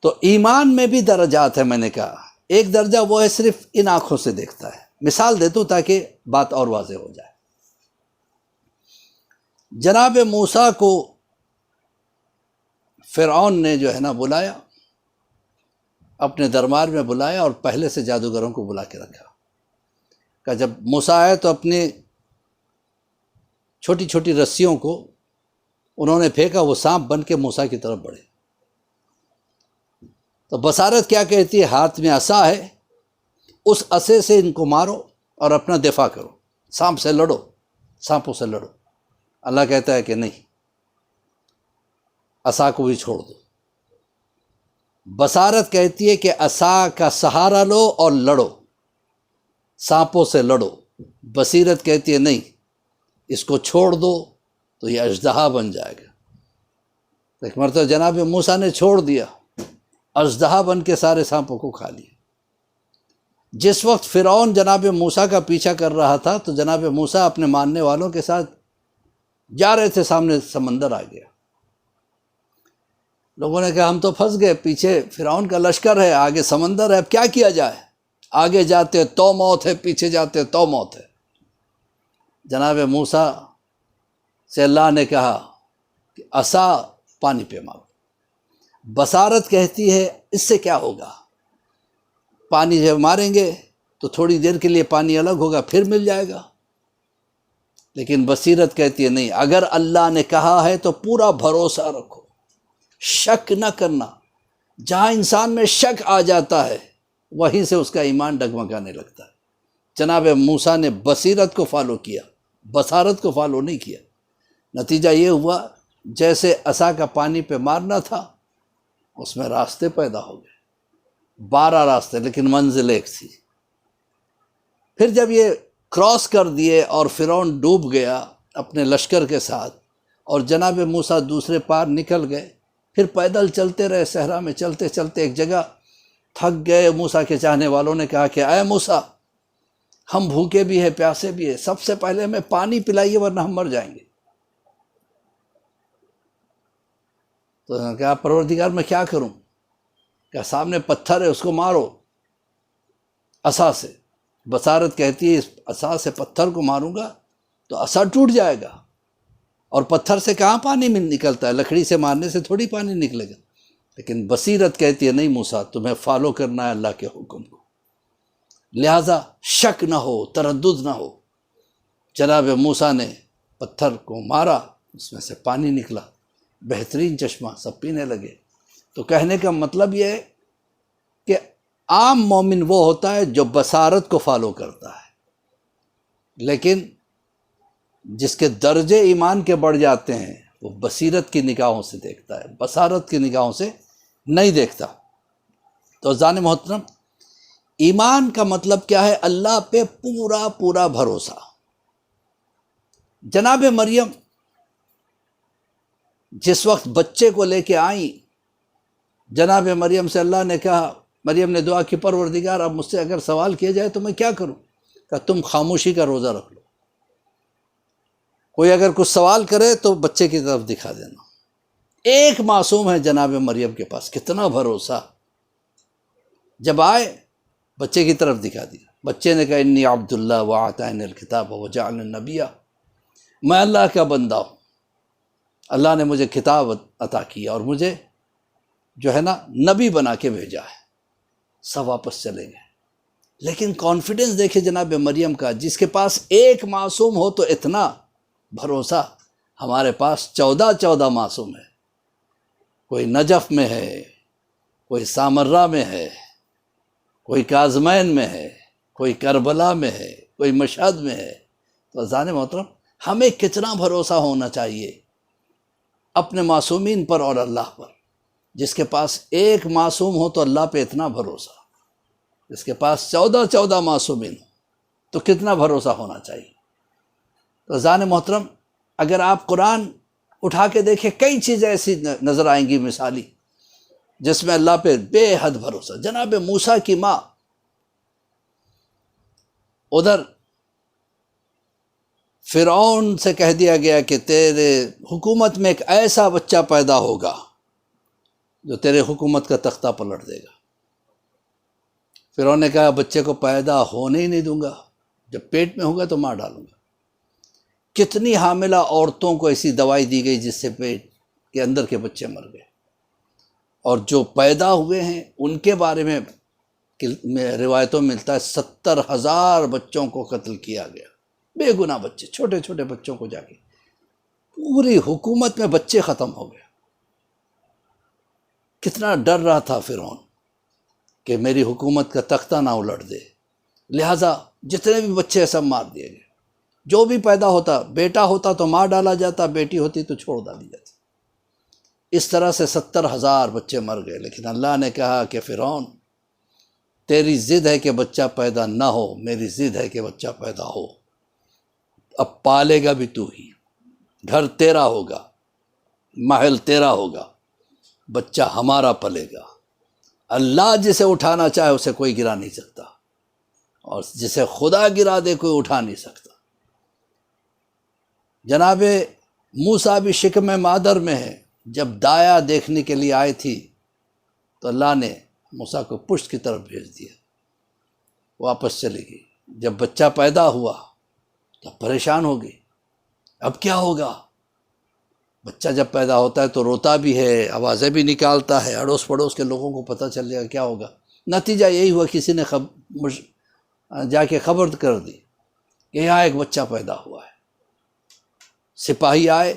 تو ایمان میں بھی درجات ہیں، میں نے کہا ایک درجہ وہ ہے صرف ان آنکھوں سے دیکھتا ہے۔ مثال دیتا ہوں تاکہ بات اور واضح ہو جائے۔ جناب موسیٰ کو فرعون نے جو ہے نا بلایا، اپنے دربار میں بلایا، اور پہلے سے جادوگروں کو بلا کے رکھا۔ کہ جب موسیٰ آئے تو اپنے چھوٹی چھوٹی رسیوں کو انہوں نے پھینکا، وہ سانپ بن کے موسیٰ کی طرف بڑھے۔ تو بصارت کیا کہتی ہے؟ ہاتھ میں عصا ہے، اس عصے سے ان کو مارو اور اپنا دفاع کرو، سانپ سے لڑو، سانپوں سے لڑو۔ اللہ کہتا ہے کہ نہیں، عصا کو بھی چھوڑ دو۔ بصارت کہتی ہے کہ عصا کا سہارا لو اور لڑو، سانپوں سے لڑو۔ بصیرت کہتی ہے نہیں، اس کو چھوڑ دو تو یہ اژدہا بن جائے گا۔ ایک مرتبہ جناب موسیٰ نے چھوڑ دیا، اژدہا بن کے سارے سانپوں کو کھا لیا۔ جس وقت فرعون جناب موسیٰ کا پیچھا کر رہا تھا تو جناب موسیٰ اپنے ماننے والوں کے ساتھ جا رہے تھے، سامنے سمندر آ گیا۔ لوگوں نے کہا ہم تو پھنس گئے، پیچھے فرعون کا لشکر ہے، آگے سمندر ہے، اب کیا کیا جائے؟ آگے جاتے تو موت ہے، پیچھے جاتے تو موت ہے۔ جناب موسیٰ سے اللہ نے کہا کہ عصا پانی پہ مارو۔ بصارت کہتی ہے اس سے کیا ہوگا؟ پانی جب ماریں گے تو تھوڑی دیر کے لیے پانی الگ ہوگا، پھر مل جائے گا۔ لیکن بصیرت کہتی ہے نہیں، اگر اللہ نے کہا ہے تو پورا بھروسہ رکھو، شک نہ کرنا۔ جہاں انسان میں شک آ جاتا ہے وہیں سے اس کا ایمان ڈگمگانے لگتا ہے۔ جناب موسیٰ نے بصیرت کو فالو کیا، بصارت کو فالو نہیں کیا۔ نتیجہ یہ ہوا جیسے عصا کا پانی پہ مارنا تھا، اس میں راستے پیدا ہو گئے، 12 راستے، لیکن منزل ایک تھی۔ پھر جب یہ کراس کر دیے اور فرعون ڈوب گیا اپنے لشکر کے ساتھ، اور جناب موسیٰ دوسرے پار نکل گئے، پھر پیدل چلتے رہے صحرا میں، چلتے چلتے ایک جگہ تھک گئے۔ موسیٰ کے چاہنے والوں نے کہا کہ اے موسیٰ، ہم بھوکے بھی ہیں، پیاسے بھی ہیں، سب سے پہلے ہمیں پانی پلائیے ورنہ ہم مر جائیں گے۔ تو انہوں نے کہا پروردگار میں کیا کروں؟ کہ سامنے پتھر ہے، اس کو مارو عصا سے۔ بصارت کہتی ہے اس عصا سے پتھر کو ماروں گا تو عصا ٹوٹ جائے گا، اور پتھر سے کہاں پانی میں نکلتا ہے، لکڑی سے مارنے سے تھوڑی پانی نکلے گا۔ لیکن بصیرت کہتی ہے نہیں موسیٰ، تمہیں فالو کرنا ہے اللہ کے حکم کو، لہٰذا شک نہ ہو، تردد نہ ہو۔ جناب موسیٰ نے پتھر کو مارا، اس میں سے پانی نکلا، بہترین چشمہ، سب پینے لگے۔ تو کہنے کا مطلب یہ ہے کہ عام مومن وہ ہوتا ہے جو بصارت کو فالو کرتا ہے، لیکن جس کے درجے ایمان کے بڑھ جاتے ہیں وہ بصیرت کی نگاہوں سے دیکھتا ہے، بصارت کی نگاہوں سے نہیں دیکھتا۔ تو عزیزان محترم، ایمان کا مطلب کیا ہے؟ اللہ پہ پورا پورا بھروسہ۔ جناب مریم جس وقت بچے کو لے کے آئیں، جناب مریم سے اللہ نے کہا، مریم نے دعا کی، پروردگار اب مجھ سے اگر سوال کیا جائے تو میں کیا کروں؟ کہ تم خاموشی کا روزہ رکھ لو، کوئی اگر کچھ سوال کرے تو بچے کی طرف دکھا دینا۔ ایک معصوم ہے جناب مریم کے پاس، کتنا بھروسہ! جب آئے بچے کی طرف دکھا دیا، بچے نے کہا انی عبداللہ وآتانی الکتاب وجعلنی نبیا، میں اللہ کا بندہ ہوں، اللہ نے مجھے کتاب عطا کیا اور مجھے جو ہے نا نبی بنا کے بھیجا ہے۔ سب واپس چلے گئے، لیکن کانفیڈنس دیکھے جناب مریم کا، جس کے پاس ایک معصوم ہو تو اتنا بھروسہ، ہمارے پاس 14 معصوم ہے، کوئی نجف میں ہے، کوئی سامرہ میں ہے، کوئی کاظمین میں ہے، کوئی کربلا میں ہے، کوئی مشہد میں ہے۔ تو عزیزان محترم، ہمیں کتنا بھروسہ ہونا چاہیے اپنے معصومین پر اور اللہ پر۔ جس کے پاس ایک معصوم ہو تو اللہ پہ اتنا بھروسہ، جس کے پاس 14 معصومین ہو تو کتنا بھروسہ ہونا چاہیے۔ تو عزیزان محترم، اگر آپ قرآن اٹھا کے دیکھیں، کئی چیزیں ایسی نظر آئیں گی مثالی جس میں اللہ پہ بے حد بھروسہ۔ جناب موسیٰ کی ماں، ادھر فرعون سے کہہ دیا گیا کہ تیرے حکومت میں ایک ایسا بچہ پیدا ہوگا جو تیرے حکومت کا تختہ پلٹ دے گا۔ فرعون نے کہا بچے کو پیدا ہونے ہی نہیں دوں گا، جب پیٹ میں ہوگا تو مار ڈالوں گا۔ کتنی حاملہ عورتوں کو ایسی دوائی دی گئی جس سے پیٹ کے اندر کے بچے مر گئے، اور جو پیدا ہوئے ہیں ان کے بارے میں روایتوں میں ملتا ہے 70,000 بچوں کو قتل کیا گیا، بے گناہ بچے، چھوٹے چھوٹے بچوں کو جا کے، پوری حکومت میں بچے ختم ہو گئے۔ کتنا ڈر رہا تھا فرعون کہ میری حکومت کا تختہ نہ الٹ دے، لہٰذا جتنے بھی بچے سب مار دیے گئے۔ جو بھی پیدا ہوتا، بیٹا ہوتا تو مار ڈالا جاتا، بیٹی ہوتی تو چھوڑ ڈالی جاتی۔ اس طرح سے 70,000 بچے مر گئے، لیکن اللہ نے کہا کہ فرعون تیری ضد ہے کہ بچہ پیدا نہ ہو، میری ضد ہے کہ بچہ پیدا ہو۔ اب پالے گا بھی تو ہی، گھر تیرا ہوگا، محل تیرا ہوگا، بچہ ہمارا پلے گا۔ اللہ جسے اٹھانا چاہے اسے کوئی گرا نہیں سکتا، اور جسے خدا گرا دے کوئی اٹھا نہیں سکتا۔ جناب موسیٰ بھی شکم مادر میں ہے، جب دایا دیکھنے کے لیے آئی تھی تو اللہ نے موسیٰ کو پشت کی طرف بھیج دیا، واپس چلی گئی۔ جب بچہ پیدا ہوا تو پریشان ہو گئی، اب کیا ہوگا؟ بچہ جب پیدا ہوتا ہے تو روتا بھی ہے، آوازیں بھی نکالتا ہے، اڑوس پڑوس کے لوگوں کو پتہ چل جائے گا کیا ہوگا۔ نتیجہ یہی ہوا، کسی نے جا کے خبر کر دی کہ یہاں ایک بچہ پیدا ہوا ہے۔ سپاہی آئے،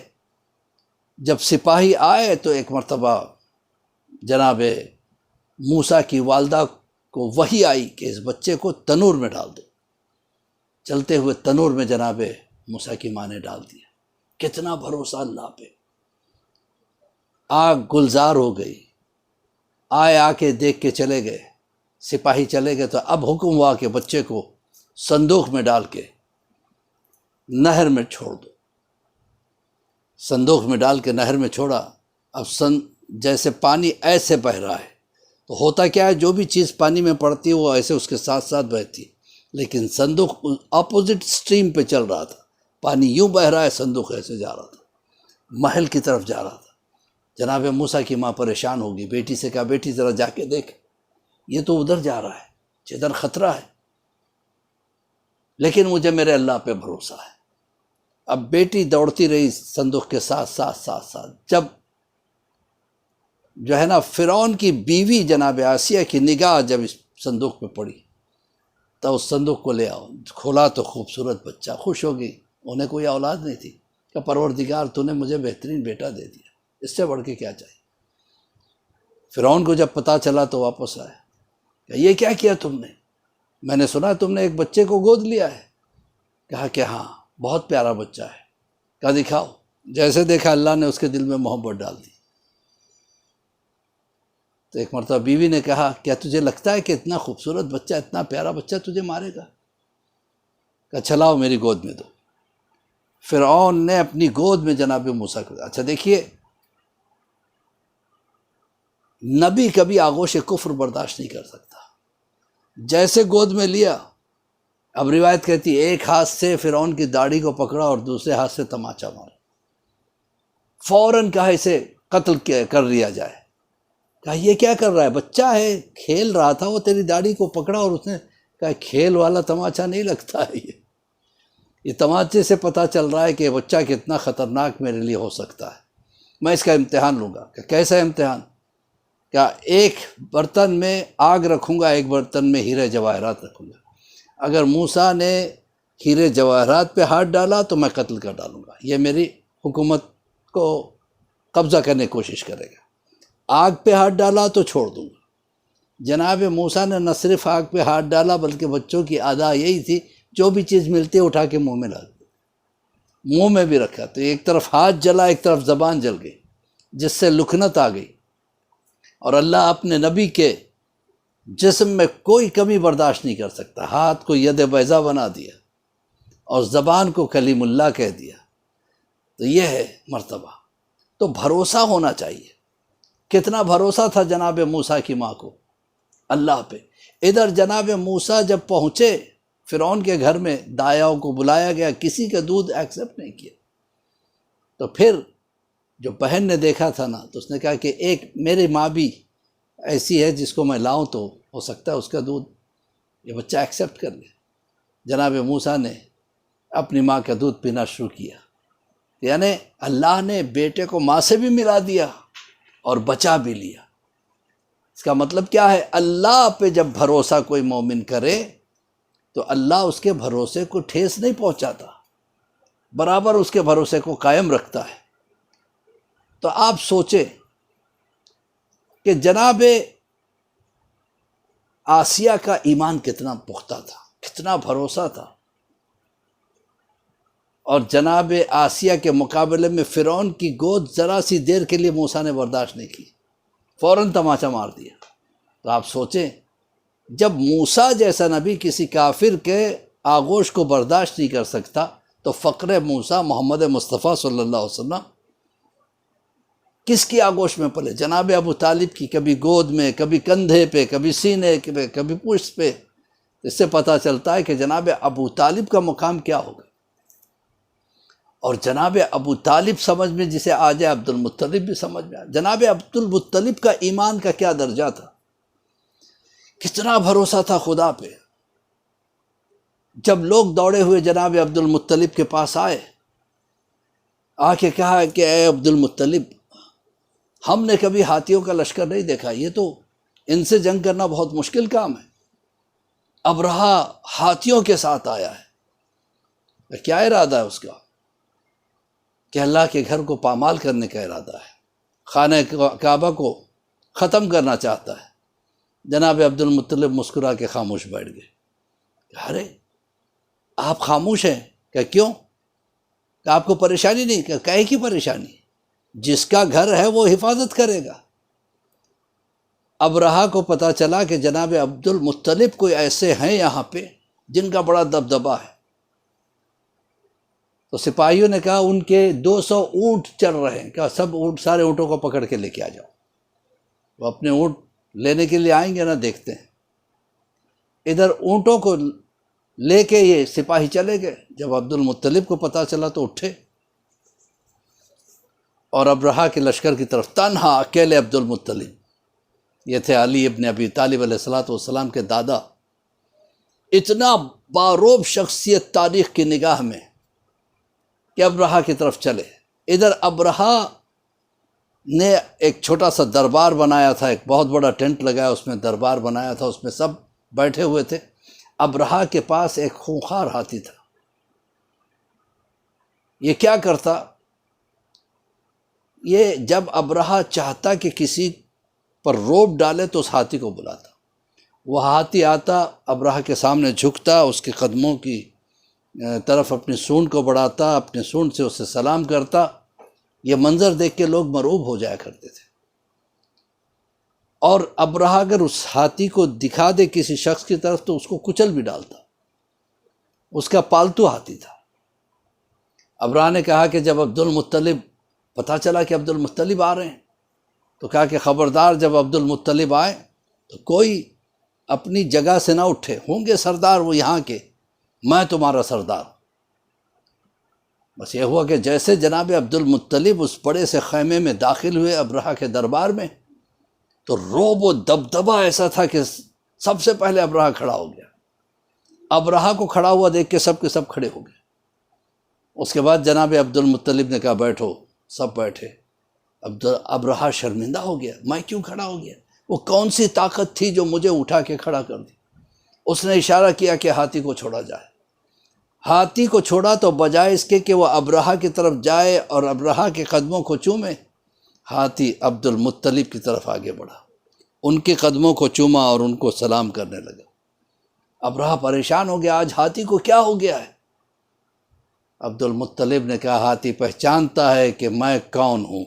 جب سپاہی آئے تو ایک مرتبہ جناب موسیٰ کی والدہ کو وحی آئی کہ اس بچے کو تنور میں ڈال دو۔ چلتے ہوئے تنور میں جناب موسیٰ کی ماں نے ڈال دیا۔ کتنا بھروسہ اللہ پہ! آگ گلزار ہو گئی، آ کے دیکھ کے چلے گئے، سپاہی چلے گئے، تو اب حکم ہوا کہ بچے کو صندوق میں ڈال کے نہر میں چھوڑ دو۔ صندوق میں ڈال کے نہر میں چھوڑا۔ اب جیسے پانی ایسے بہہ رہا ہے، تو ہوتا کیا ہے، جو بھی چیز پانی میں پڑتی ہے وہ ایسے اس کے ساتھ ساتھ بہتی، لیکن صندوق اپوزٹ سٹریم پہ چل رہا تھا، پانی یوں بہہ رہا ہے، صندوق ایسے جا رہا تھا، محل کی طرف جا رہا تھا۔ جناب موسیٰ کی ماں پریشان ہوگی، بیٹی سے کہا بیٹی ذرا جا کے دیکھ، یہ تو ادھر جا رہا ہے، ادھر خطرہ ہے، لیکن مجھے میرے اللہ پہ بھروسہ ہے۔ اب بیٹی دوڑتی رہی صندوق کے ساتھ ساتھ، جب جو ہے نا فرعون کی بیوی جناب آسیہ کی نگاہ جب اس صندوق پہ پڑی تو اس صندوق کو لے آؤ، کھولا تو خوبصورت بچہ، خوش ہو گئی۔ انہیں کوئی اولاد نہیں تھی کہ پروردگار تو نے مجھے بہترین بیٹا دے دیا۔ اس سے بڑھ کے کیا چاہیے؟ فرعون کو جب پتہ چلا تو واپس آیا کہ یہ کیا کیا تم نے؟ میں نے سنا تم نے ایک بچے کو گود لیا ہے۔ کہا کہ ہاں بہت پیارا بچہ ہے۔ کہا دکھاؤ۔ جیسے دیکھا اللہ نے اس کے دل میں محبت ڈال دی۔ تو ایک مرتبہ بیوی نے کہا کیا تجھے لگتا ہے کہ اتنا خوبصورت بچہ، اتنا پیارا بچہ تجھے مارے گا؟ کہا چلاؤ میری گود میں دو۔ فرعون نے اپنی گود میں جناب موسیٰ کو۔ اچھا دیکھیے، نبی کبھی آغوش کفر برداشت نہیں کر سکتا۔ جیسے گود میں لیا، اب روایت کہتی ایک ہاتھ سے فرعون کی داڑھی کو پکڑا اور دوسرے ہاتھ سے تماچا مارا۔ فوراً کہا اسے قتل کر لیا جائے۔ کہا یہ کیا کر رہا ہے؟ بچہ ہے، کھیل رہا تھا، وہ تیری داڑھی کو پکڑا اور اس نے کہا کھیل والا تماچا نہیں لگتا ہے یہ تماچے سے پتہ چل رہا ہے کہ بچہ کتنا خطرناک میرے لیے ہو سکتا ہے۔ میں اس کا امتحان لوں گا۔ کہ کیسا امتحان؟ کیا ایک برتن میں آگ رکھوں گا، ایک برتن میں ہیرے جواہرات رکھوں گا۔ اگر موسیٰ نے ہیرے جواہرات پہ ہاتھ ڈالا تو میں قتل کر ڈالوں گا، یہ میری حکومت کو قبضہ کرنے کی کوشش کرے گا۔ آگ پہ ہاتھ ڈالا تو چھوڑ دوں گا۔ جناب موسیٰ نے نہ صرف آگ پہ ہاتھ ڈالا بلکہ بچوں کی عادت یہی تھی جو بھی چیز ملتی ہے اٹھا کے منہ میں ڈال دی، منہ میں بھی رکھا۔ تو ایک طرف ہاتھ جلا، ایک طرف زبان جل گئی، جس سے لکنت آ گئی۔ اور اللہ اپنے نبی کے جسم میں کوئی کمی برداشت نہیں کر سکتا۔ ہاتھ کو ید بیضا بنا دیا اور زبان کو کلیم اللہ کہہ دیا۔ تو یہ ہے مرتبہ۔ تو بھروسہ ہونا چاہیے۔ کتنا بھروسہ تھا جناب موسیٰ کی ماں کو اللہ پہ۔ ادھر جناب موسیٰ جب پہنچے فرعون کے گھر میں، دایاؤں کو بلایا گیا، کسی کا دودھ ایکسیپٹ نہیں کیا۔ تو پھر جو بہن نے دیکھا تھا نا، تو اس نے کہا کہ ایک میری ماں بھی ایسی ہے جس کو میں لاؤں تو ہو سکتا ہے اس کا دودھ یہ بچہ ایکسیپٹ کر لے۔ جناب موسیٰ نے اپنی ماں کا دودھ پینا شروع کیا۔ یعنی اللہ نے بیٹے کو ماں سے بھی ملا دیا اور بچا بھی لیا۔ اس کا مطلب کیا ہے؟ اللہ پہ جب بھروسہ کوئی مومن کرے تو اللہ اس کے بھروسے کو ٹھیس نہیں پہنچاتا، برابر اس کے بھروسے کو قائم رکھتا ہے۔ تو آپ سوچیں کہ جناب آسیہ کا ایمان کتنا پختہ تھا، کتنا بھروسہ تھا، اور جناب آسیہ کے مقابلے میں فرعون کی گود ذرا سی دیر کے لیے موسیٰ نے برداشت نہیں کی، فوراً تماچا مار دیا۔ تو آپ سوچیں جب موسیٰ جیسا نبی کسی کافر کے آغوش کو برداشت نہیں کر سکتا تو فقر موسیٰ محمد مصطفیٰ صلی اللہ علیہ وسلم کس کی آغوش میں پلے؟ جناب ابو طالب کی، کبھی گود میں، کبھی کندھے پہ، کبھی سینے پہ، کبھی پشت پہ۔ اس سے پتہ چلتا ہے کہ جناب ابو طالب کا مقام کیا ہوگا۔ اور جناب ابو طالب سمجھ میں جسے آ جائے، عبد المطلب بھی سمجھ میں آ جائے۔ جناب عبد المطلب کا ایمان کا کیا درجہ تھا، کتنا بھروسہ تھا خدا پہ۔ جب لوگ دوڑے ہوئے جناب عبد المطلب کے پاس آئے، آ کے کہا کہ اے عبد المطلب، ہم نے کبھی ہاتھیوں کا لشکر نہیں دیکھا، یہ تو ان سے جنگ کرنا بہت مشکل کام ہے۔ ابرہہ ہاتھیوں کے ساتھ آیا ہے، کیا ارادہ ہے اس کا؟ کہ اللہ کے گھر کو پامال کرنے کا ارادہ ہے، خانہ کعبہ کو ختم کرنا چاہتا ہے۔ جناب عبد المطلب مسکرا کے خاموش بیٹھ گئے۔ ارے آپ خاموش ہیں؟ کہ کیوں؟ کہ آپ کو پریشانی نہیں؟ کہ کہے کی پریشانی؟ جس کا گھر ہے وہ حفاظت کرے گا۔ ابرہہ کو پتہ چلا کہ جناب عبد المطلب کوئی ایسے ہیں یہاں پہ جن کا بڑا دبدبہ ہے، تو سپاہیوں نے کہا ان کے 200 اونٹ چل رہے ہیں، کہ سب اونٹ، سارے اونٹوں کو پکڑ کے لے کے آ جاؤ۔ وہ اپنے اونٹ لینے کے لیے آئیں گے نا، دیکھتے ہیں۔ ادھر اونٹوں کو لے کے یہ سپاہی چلے گئے۔ جب عبد المطلب کو پتہ چلا تو اٹھے اور ابرہہ کے لشکر کی طرف، تنہا اکیلے عبد المطلب، یہ تھے علی ابن ابی طالب علیہ السلام کے دادا، اتنا باروب شخصیت تاریخ کی نگاہ میں، کہ ابرہہ کی طرف چلے۔ ادھر ابرہہ نے ایک چھوٹا سا دربار بنایا تھا، ایک بہت بڑا ٹینٹ لگایا، اس میں دربار بنایا تھا، اس میں سب بیٹھے ہوئے تھے۔ ابرہہ کے پاس ایک خونخوار ہاتھی تھا۔ یہ کیا کرتا یہ جب ابرہہ چاہتا کہ کسی پر روب ڈالے تو اس ہاتھی کو بلاتا، وہ ہاتھی آتا، ابرہہ کے سامنے جھکتا، اس کے قدموں کی طرف اپنی سونڈ کو بڑھاتا، اپنی سونڈ سے اسے سلام کرتا۔ یہ منظر دیکھ کے لوگ مرعوب ہو جایا کرتے تھے۔ اور ابرہہ اگر اس ہاتھی کو دکھا دے کسی شخص کی طرف تو اس کو کچل بھی ڈالتا، اس کا پالتو ہاتھی تھا۔ ابرہہ نے کہا کہ جب عبدالمطلب، پتہ چلا کہ عبدالمطلب آ رہے ہیں، تو کہا کہ خبردار جب عبدالمطلب آئے تو کوئی اپنی جگہ سے نہ اٹھے، ہوں گے سردار وہ یہاں کے، میں تمہارا سردار۔ بس یہ ہوا کہ جیسے جناب عبدالمطلب اس بڑے سے خیمے میں داخل ہوئے ابرہہ کے دربار میں، تو رعب و دبدبہ ایسا تھا کہ سب سے پہلے ابرہہ کھڑا ہو گیا۔ ابرہہ کو کھڑا ہوا دیکھ کے سب کھڑے ہو گئے۔ اس کے بعد جناب عبدالمطلب نے کہا بیٹھو، سب بیٹھے۔ ابرہہ شرمندہ ہو گیا، میں کیوں کھڑا ہو گیا؟ وہ کون سی طاقت تھی جو مجھے اٹھا کے کھڑا کر دی؟ اس نے اشارہ کیا کہ ہاتھی کو چھوڑا جائے۔ ہاتھی کو چھوڑا تو بجائے اس کے کہ وہ ابرہہ کی طرف جائے اور ابرہہ کے قدموں کو چومے، ہاتھی عبدالمطلب کی طرف آگے بڑھا، ان کے قدموں کو چوما اور ان کو سلام کرنے لگا۔ ابرہہ پریشان ہو گیا، آج ہاتھی کو کیا ہو گیا ہے؟ عبدالمطلب نے کہا ہاتھی پہچانتا ہے کہ میں کون ہوں۔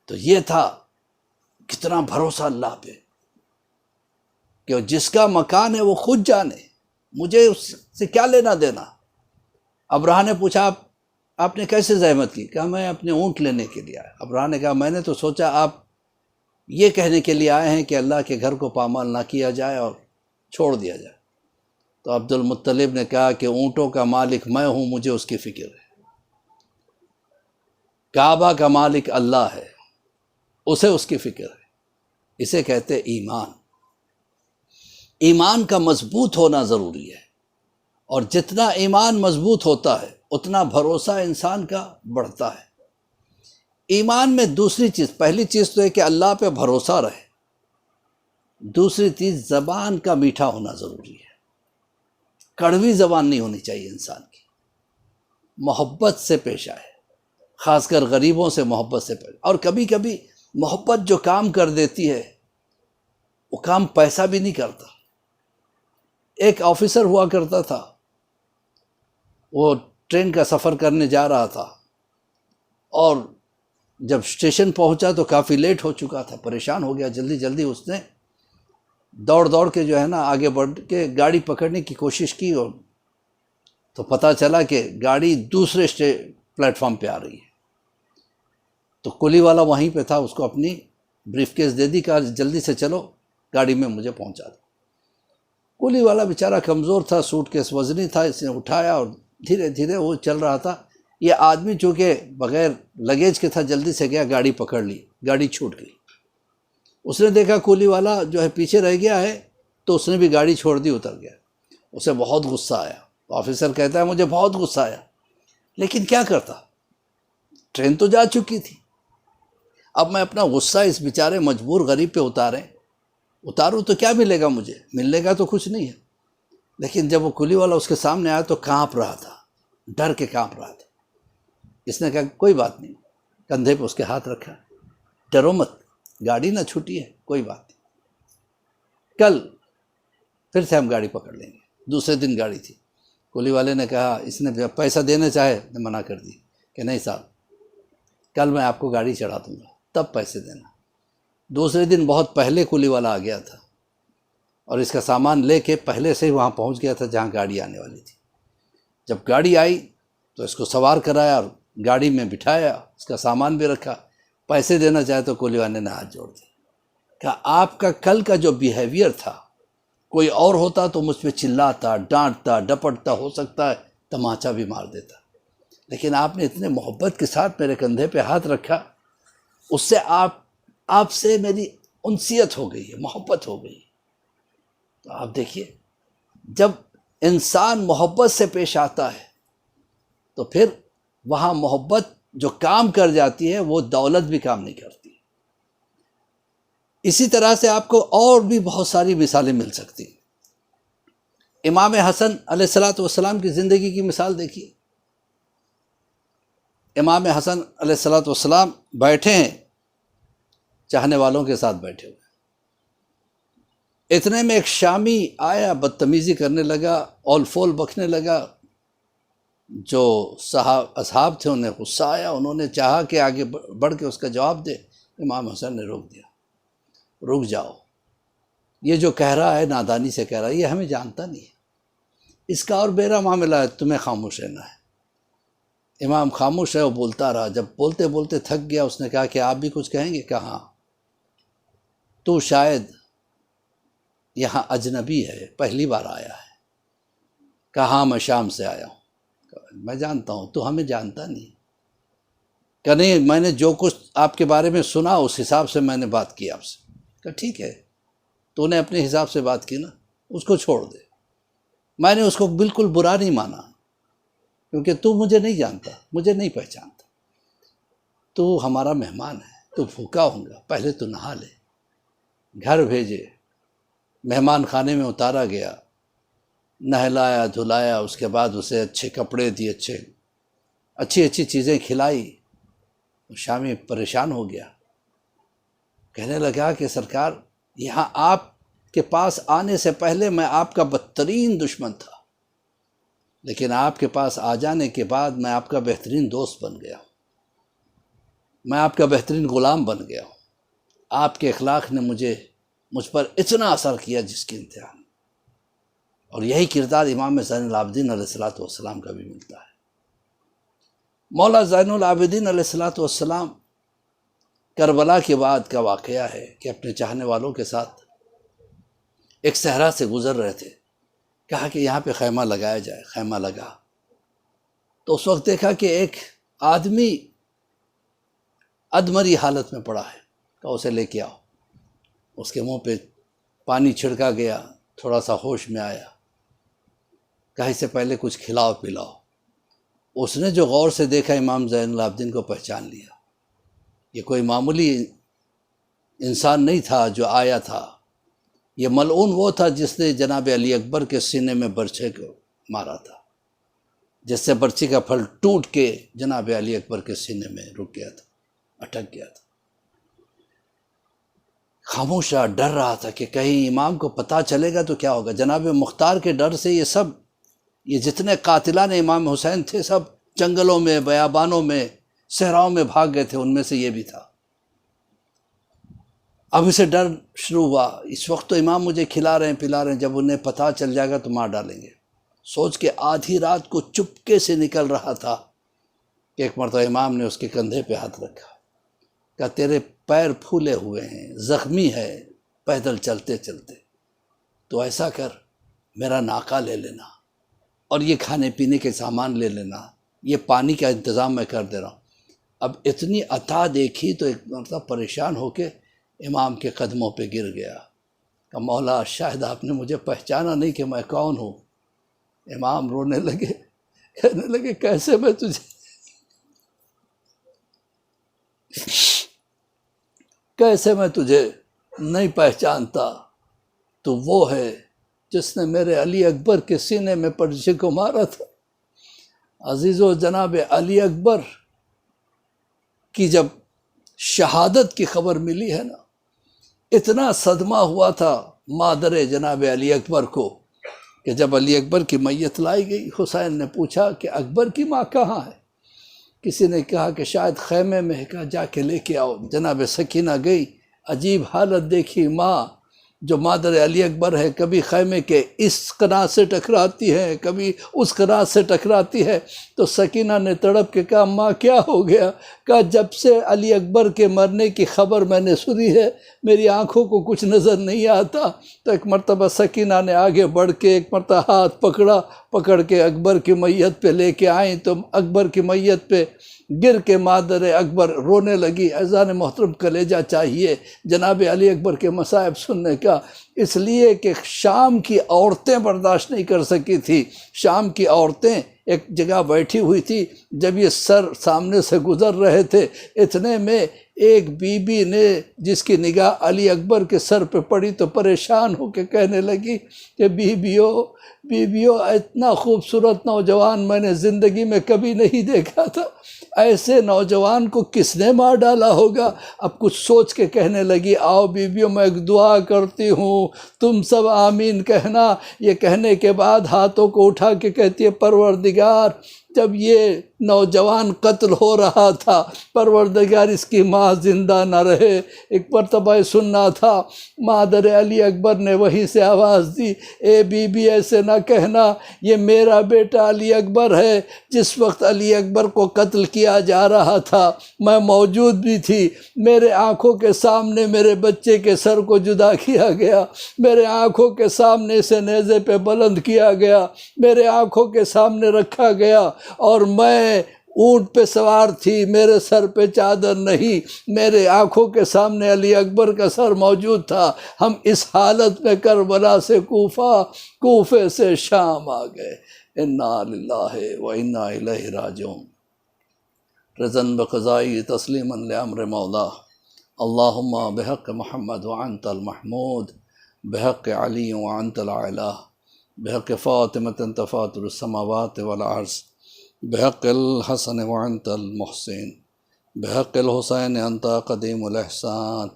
تو یہ تھا کتنا بھروسہ اللہ پہ کہ جس کا مکان ہے وہ خود جانے، مجھے اس سے کیا لینا دینا۔ ابرہہ نے پوچھا آپ نے کیسے زحمت کی؟ کہا میں اپنے اونٹ لینے کے لیے آیا۔ ابرہہ نے کہا میں نے تو سوچا آپ یہ کہنے کے لیے آئے ہیں کہ اللہ کے گھر کو پامال نہ کیا جائے اور چھوڑ دیا جائے۔ تو عبدالمطلب نے کہا کہ اونٹوں کا مالک میں ہوں، مجھے اس کی فکر ہے۔ کعبہ کا مالک اللہ ہے، اسے اس کی فکر ہے۔ اسے کہتے ایمان۔ ایمان کا مضبوط ہونا ضروری ہے، اور جتنا ایمان مضبوط ہوتا ہے اتنا بھروسہ انسان کا بڑھتا ہے۔ ایمان میں دوسری چیز، پہلی چیز تو ہے کہ اللہ پہ بھروسہ رہے، دوسری چیز زبان کا میٹھا ہونا ضروری ہے۔ کڑوی زبان نہیں ہونی چاہیے انسان کی، محبت سے پیش آئے، خاص کر غریبوں سے محبت سے پیش۔ اور کبھی کبھی محبت جو کام کر دیتی ہے وہ کام پیسہ بھی نہیں کرتا۔ ایک آفیسر ہوا کرتا تھا، وہ ٹرین کا سفر کرنے جا رہا تھا، اور جب اسٹیشن پہنچا تو کافی لیٹ ہو چکا تھا، پریشان ہو گیا۔ جلدی جلدی اس نے دوڑ کے جو ہے نا آگے بڑھ کے گاڑی پکڑنے کی کوشش کی، اور تو پتہ چلا کہ گاڑی دوسرے پلیٹ فارم پہ آ رہی ہے۔ تو کلی والا وہیں پہ تھا، اس کو اپنی بریف کیس دے دی، کہا جلدی سے چلو گاڑی میں مجھے پہنچا دو۔ کلی والا بیچارہ کمزور تھا، سوٹ کیس وزنی تھا، اس نے اٹھایا اور دھیرے دھیرے وہ چل رہا تھا۔ یہ آدمی چونکہ بغیر لگیج کے تھا، جلدی سے گیا، گاڑی پکڑ لی، گاڑی چھوٹ گئی۔ اس نے دیکھا کولی والا جو ہے پیچھے رہ گیا ہے، تو اس نے بھی گاڑی چھوڑ دی، اتر گیا۔ اسے بہت غصہ آیا۔ آفیسر کہتا ہے مجھے بہت غصہ آیا، لیکن کیا کرتا، ٹرین تو جا چکی تھی، اب میں اپنا غصہ اس بیچارے مجبور غریب پہ اتاروں تو کیا ملے گا مجھے؟ ملنے کا تو کچھ نہیں ہے۔ لیکن جب وہ کلی والا اس کے سامنے آیا تو کانپ رہا تھا، ڈر کے کانپ رہا تھا۔ اس نے کہا کوئی بات نہیں، کندھے پہ اس کے ہاتھ رکھا، ڈرو مت، گاڑی نہ چھوٹی ہے، کوئی بات نہیں، کل پھر سے ہم گاڑی پکڑ لیں گے۔ دوسرے دن گاڑی تھی۔ کلی والے نے کہا، اس نے جب پیسہ دینا چاہے نے منع کر دی کہ نہیں صاحب، کل میں آپ کو گاڑی چڑھا دوں گا، تب پیسے دینا۔ دوسرے دن بہت پہلے کلی والا آ گیا تھا، اور اس کا سامان لے کے پہلے سے ہی وہاں پہنچ گیا تھا جہاں گاڑی آنے والی تھی۔ جب گاڑی آئی تو اس کو سوار کرایا اور گاڑی میں بٹھایا، اس کا سامان بھی رکھا۔ پیسے دینا چاہے تو کلی والے نے ہاتھ جوڑ دیا، کہا آپ کا کل کا جو بیہیویئر تھا، کوئی اور ہوتا تو مجھ پہ چلاتا، ڈانٹتا، ڈپٹتا، ہو سکتا ہے تماچا بھی مار دیتا، لیکن آپ نے اتنے محبت کے ساتھ میرے کندھے پہ ہاتھ رکھا، اس سے آپ سے میری انسیت ہو گئی ہے، محبت ہو گئی۔ تو آپ دیکھیے، جب انسان محبت سے پیش آتا ہے تو پھر وہاں محبت جو کام کر جاتی ہے وہ دولت بھی کام نہیں کرتی۔ اسی طرح سے آپ کو اور بھی بہت ساری مثالیں مل سکتی۔ امام حسن علیہ الصلوۃ والسلام کی زندگی کی مثال دیکھیے۔ امام حسن علیہ الصلوۃ والسلام بیٹھے ہیں، چاہنے والوں کے ساتھ بیٹھے ہوئے، اتنے میں ایک شامی آیا، بدتمیزی کرنے لگا، اول فول بکنے لگا۔ جو اصحاب تھے انہیں غصہ آیا، انہوں نے چاہا کہ آگے بڑھ کے اس کا جواب دے، امام حسن نے روک دیا، رک جاؤ، یہ جو کہہ رہا ہے نادانی سے کہہ رہا ہے، یہ ہمیں جانتا نہیں ہے، اس کا اور میرا معاملہ ہے، تمہیں خاموش رہنا ہے۔ امام خاموش ہے، وہ بولتا رہا، جب بولتے بولتے تھک گیا، اس نے کہا کہ آپ بھی کچھ کہیں گے؟ کہا تو شاید یہاں اجنبی ہے، پہلی بار آیا ہے۔ کہا میں شام سے آیا ہوں۔ میں جانتا ہوں، تو ہمیں جانتا نہیں۔ کہ نہیں، میں نے جو کچھ آپ کے بارے میں سنا اس حساب سے میں نے بات کی آپ سے۔ کہ ٹھیک ہے، تو نے اپنے حساب سے بات کی نا، اس کو چھوڑ دے۔ میں نے اس کو بالکل برا نہیں مانا، کیونکہ تو مجھے نہیں جانتا، مجھے نہیں پہچانتا، تو ہمارا مہمان ہے، تو بھوکا ہوں گا، پہلے تو نہا لے۔ گھر بھیجے، مہمان خانے میں اتارا گیا، نہلایا دھلایا، اس کے بعد اسے اچھے کپڑے دیے، اچھی چیزیں کھلائی۔ شامی پریشان ہو گیا، کہنے لگا کہ سرکار، یہاں آپ کے پاس آنے سے پہلے میں آپ کا بدترین دشمن تھا، لیکن آپ کے پاس آ جانے کے بعد میں آپ کا بہترین دوست بن گیا ہوں، میں آپ کا بہترین غلام بن گیا ہوں۔ آپ کے اخلاق نے مجھ پر اتنا اثر کیا جس کی انتہا نہیں۔ اور یہی کردار امام زین العابدین علیہ الصلوۃ والسلام کا بھی ملتا ہے۔ مولا زین العابدین علیہ الصلوۃ والسلام کربلا کے بعد کا واقعہ ہے کہ اپنے چاہنے والوں کے ساتھ ایک صحرا سے گزر رہے تھے، کہا کہ یہاں پہ خیمہ لگایا جائے، خیمہ لگا۔ تو اس وقت دیکھا کہ ایک آدمی ادمری حالت میں پڑا ہے، کہا اسے لے کے آؤ۔ اس کے منہ پہ پانی چھڑکا گیا، تھوڑا سا ہوش میں آیا، کہا اس سے پہلے کچھ کھلاؤ پلاؤ۔ اس نے جو غور سے دیکھا، امام زین العابدین کو پہچان لیا، یہ کوئی معمولی انسان نہیں تھا جو آیا تھا، یہ ملعون وہ تھا جس نے جناب علی اکبر کے سینے میں برچھے کو مارا تھا، جس سے برچے کا پھل ٹوٹ کے جناب علی اکبر کے سینے میں رک گیا تھا، اٹک گیا تھا۔ خاموش رہا، ڈر رہا تھا کہ کہیں امام کو پتہ چلے گا تو کیا ہوگا۔ جناب مختار کے ڈر سے یہ جتنے قاتلان امام حسین تھے، سب جنگلوں میں، بیابانوں میں، صحراؤں میں بھاگ گئے تھے، ان میں سے یہ بھی تھا۔ اب اسے ڈر شروع ہوا، اس وقت تو امام مجھے کھلا رہے ہیں پلا رہے ہیں، جب انہیں پتہ چل جائے گا تو مار ڈالیں گے۔ سوچ کے آدھی رات کو چپکے سے نکل رہا تھا کہ ایک مرتبہ امام نے اس کے کندھے پہ ہاتھ رکھا، کہا تیرے پیر پھولے ہوئے ہیں، زخمی ہے پیدل چلتے چلتے، تو ایسا کر میرا ناقہ لے لینا، اور یہ کھانے پینے کے سامان لے لینا، یہ پانی کا انتظام میں کر دے رہا ہوں۔ اب اتنی عطا دیکھی تو ایک مرتبہ پریشان ہو کے امام کے قدموں پہ گر گیا، کہ مولا شاید آپ نے مجھے پہچانا نہیں کہ میں کون ہوں۔ امام رونے لگے، کہنے لگے کیسے میں تجھے نہیں پہچانتا، تو وہ ہے جس نے میرے علی اکبر کے سینے میں پرچے کو مارا تھا۔ عزیزو، جناب علی اکبر کی جب شہادت کی خبر ملی ہے نا، اتنا صدمہ ہوا تھا مادر جناب علی اکبر کو کہ جب علی اکبر کی میت لائی گئی، حسین نے پوچھا کہ اکبر کی ماں کہاں ہے؟ کسی نے کہا کہ شاید خیمے میں ہے، کہا جا کے لے کے آؤ۔ جناب سکینہ گئی، عجیب حالت دیکھی، ماں جو مادر علی اکبر ہے کبھی خیمے کے اس قناع سے ٹکراتی ہے، کبھی اس قناع سے ٹکراتی ہے۔ تو سکینہ نے تڑپ کے کہا ماں کیا ہو گیا؟ کہا جب سے علی اکبر کے مرنے کی خبر میں نے سنی ہے، میری آنکھوں کو کچھ نظر نہیں آتا۔ تو ایک مرتبہ سکینہ نے آگے بڑھ کے ایک مرتبہ ہاتھ پکڑ کے اکبر کی میت پہ لے کے آئیں، تو اکبر کی میت پہ گر کے مادر اکبر رونے لگی۔ اذان محترم کلیجہ چاہیے جناب علی اکبر کے مصائب سننے کا، اس لیے کہ شام کی عورتیں برداشت نہیں کر سکی تھی۔ شام کی عورتیں ایک جگہ بیٹھی ہوئی تھی، جب یہ سر سامنے سے گزر رہے تھے، اتنے میں ایک بی بی نے جس کی نگاہ علی اکبر کے سر پہ پڑی تو پریشان ہو کے کہنے لگی کہ بیویو، بیویوں اتنا خوبصورت نوجوان میں نے زندگی میں کبھی نہیں دیکھا تھا، ایسے نوجوان کو کس نے مار ڈالا ہوگا؟ اب کچھ سوچ کے کہنے لگی آؤ بیویوں میں ایک دعا کرتی ہوں، تم سب آمین کہنا۔ یہ کہنے کے بعد ہاتھوں کو اٹھا کے کہتی ہے پروردگار جب یہ نوجوان قتل ہو رہا تھا پروردگار اس کی ماں زندہ نہ رہے۔ ایک مرتبہ سننا تھا مادر علی اکبر نے وہیں سے آواز دی اے بی بی ایسے نہ کہنا، یہ میرا بیٹا علی اکبر ہے۔ جس وقت علی اکبر کو قتل کیا جا رہا تھا میں موجود بھی تھی، میرے آنکھوں کے سامنے میرے بچے کے سر کو جدا کیا گیا، میرے آنکھوں کے سامنے سے نیزے پہ بلند کیا گیا، میرے آنکھوں کے سامنے رکھا گیا، اور میں اونٹ پہ سوار تھی، میرے سر پہ چادر نہیں، میرے آنکھوں کے سامنے علی اکبر کا سر موجود تھا۔ ہم اس حالت میں کربلا سے کوفے سے شام آ گئے۔ انا للہ و انا الیہ راجعون۔ رضن بقضائی تسلیما لامر مولا، اللہم بحق محمد وانت المحمود، بحق علی وانت العلا، بحق فاطمة تفاطر السماوات والارض، بحق الحسن وانت المحسن، بحق الحسین انت قدیم الاحسان،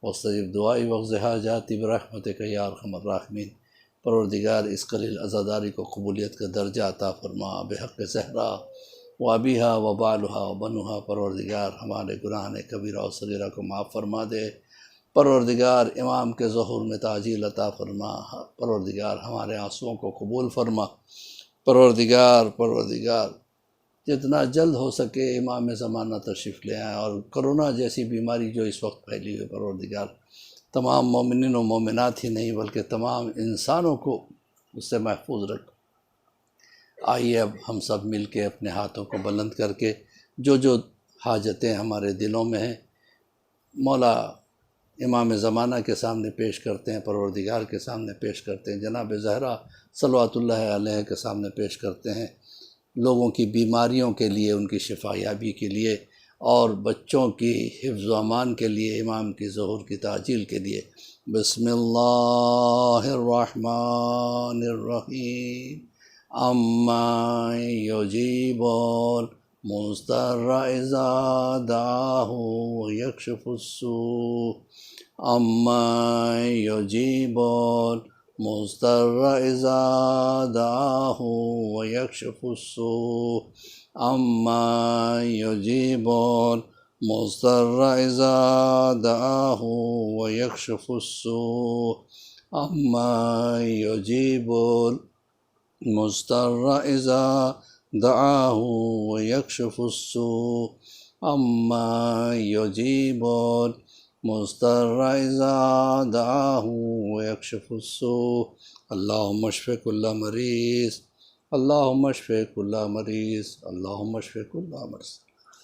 واستجب دعائی واقض حاجاتی برحمتک یا ارحم الراحمین۔ پروردگار اس قلیل عزاداری کو قبولیت کا درجہ عطا فرما، بحق زہرا و ابیہا و بالہا و بنوہا۔ پروردگار ہمارے گناہ کبیرہ و صغیرہ کو معاف فرما دے۔ پروردگار امام کے ظہور میں تعجیل عطا فرما۔ پروردگار ہمارے آنسوؤں کو قبول فرما۔ پروردگار جتنا جلد ہو سکے امام زمانہ تشریف لے آئیں، اور کرونا جیسی بیماری جو اس وقت پھیلی ہوئی پروردگار تمام مومنین و مومنات ہی نہیں بلکہ تمام انسانوں کو اس سے محفوظ رکھ۔ آئیے اب ہم سب مل کے اپنے ہاتھوں کو بلند کر کے جو حاجتیں ہمارے دلوں میں ہیں مولا امام زمانہ کے سامنے پیش کرتے ہیں، پروردگار کے سامنے پیش کرتے ہیں، جناب زہرا صلوات اللہ علیہ کے سامنے پیش کرتے ہیں، لوگوں کی بیماریوں کے لیے، ان کی شفا یابی کے لیے، اور بچوں کی حفظ و امان کے لیے، امام کی ظہور کی تعجیل کے لیے۔ بسم اللہ الرحمن الرحیم۔ اما یجیب المضطر اذا دعاہ ویکشف السوء، اما یجیب المضطر اذا دعاہ ویکشف السوء، اما یجیب المضطر اذا دعاہ ویکشف السوء، اما یجیب المضطر اذا دعاہ ویکشف السوء، اما یجیب المضطر اذا دعاہ ویکشف السوء۔ اللہم اشف کل مریض، اللہم اشف کل مریض، اللہم اشف کل مریض۔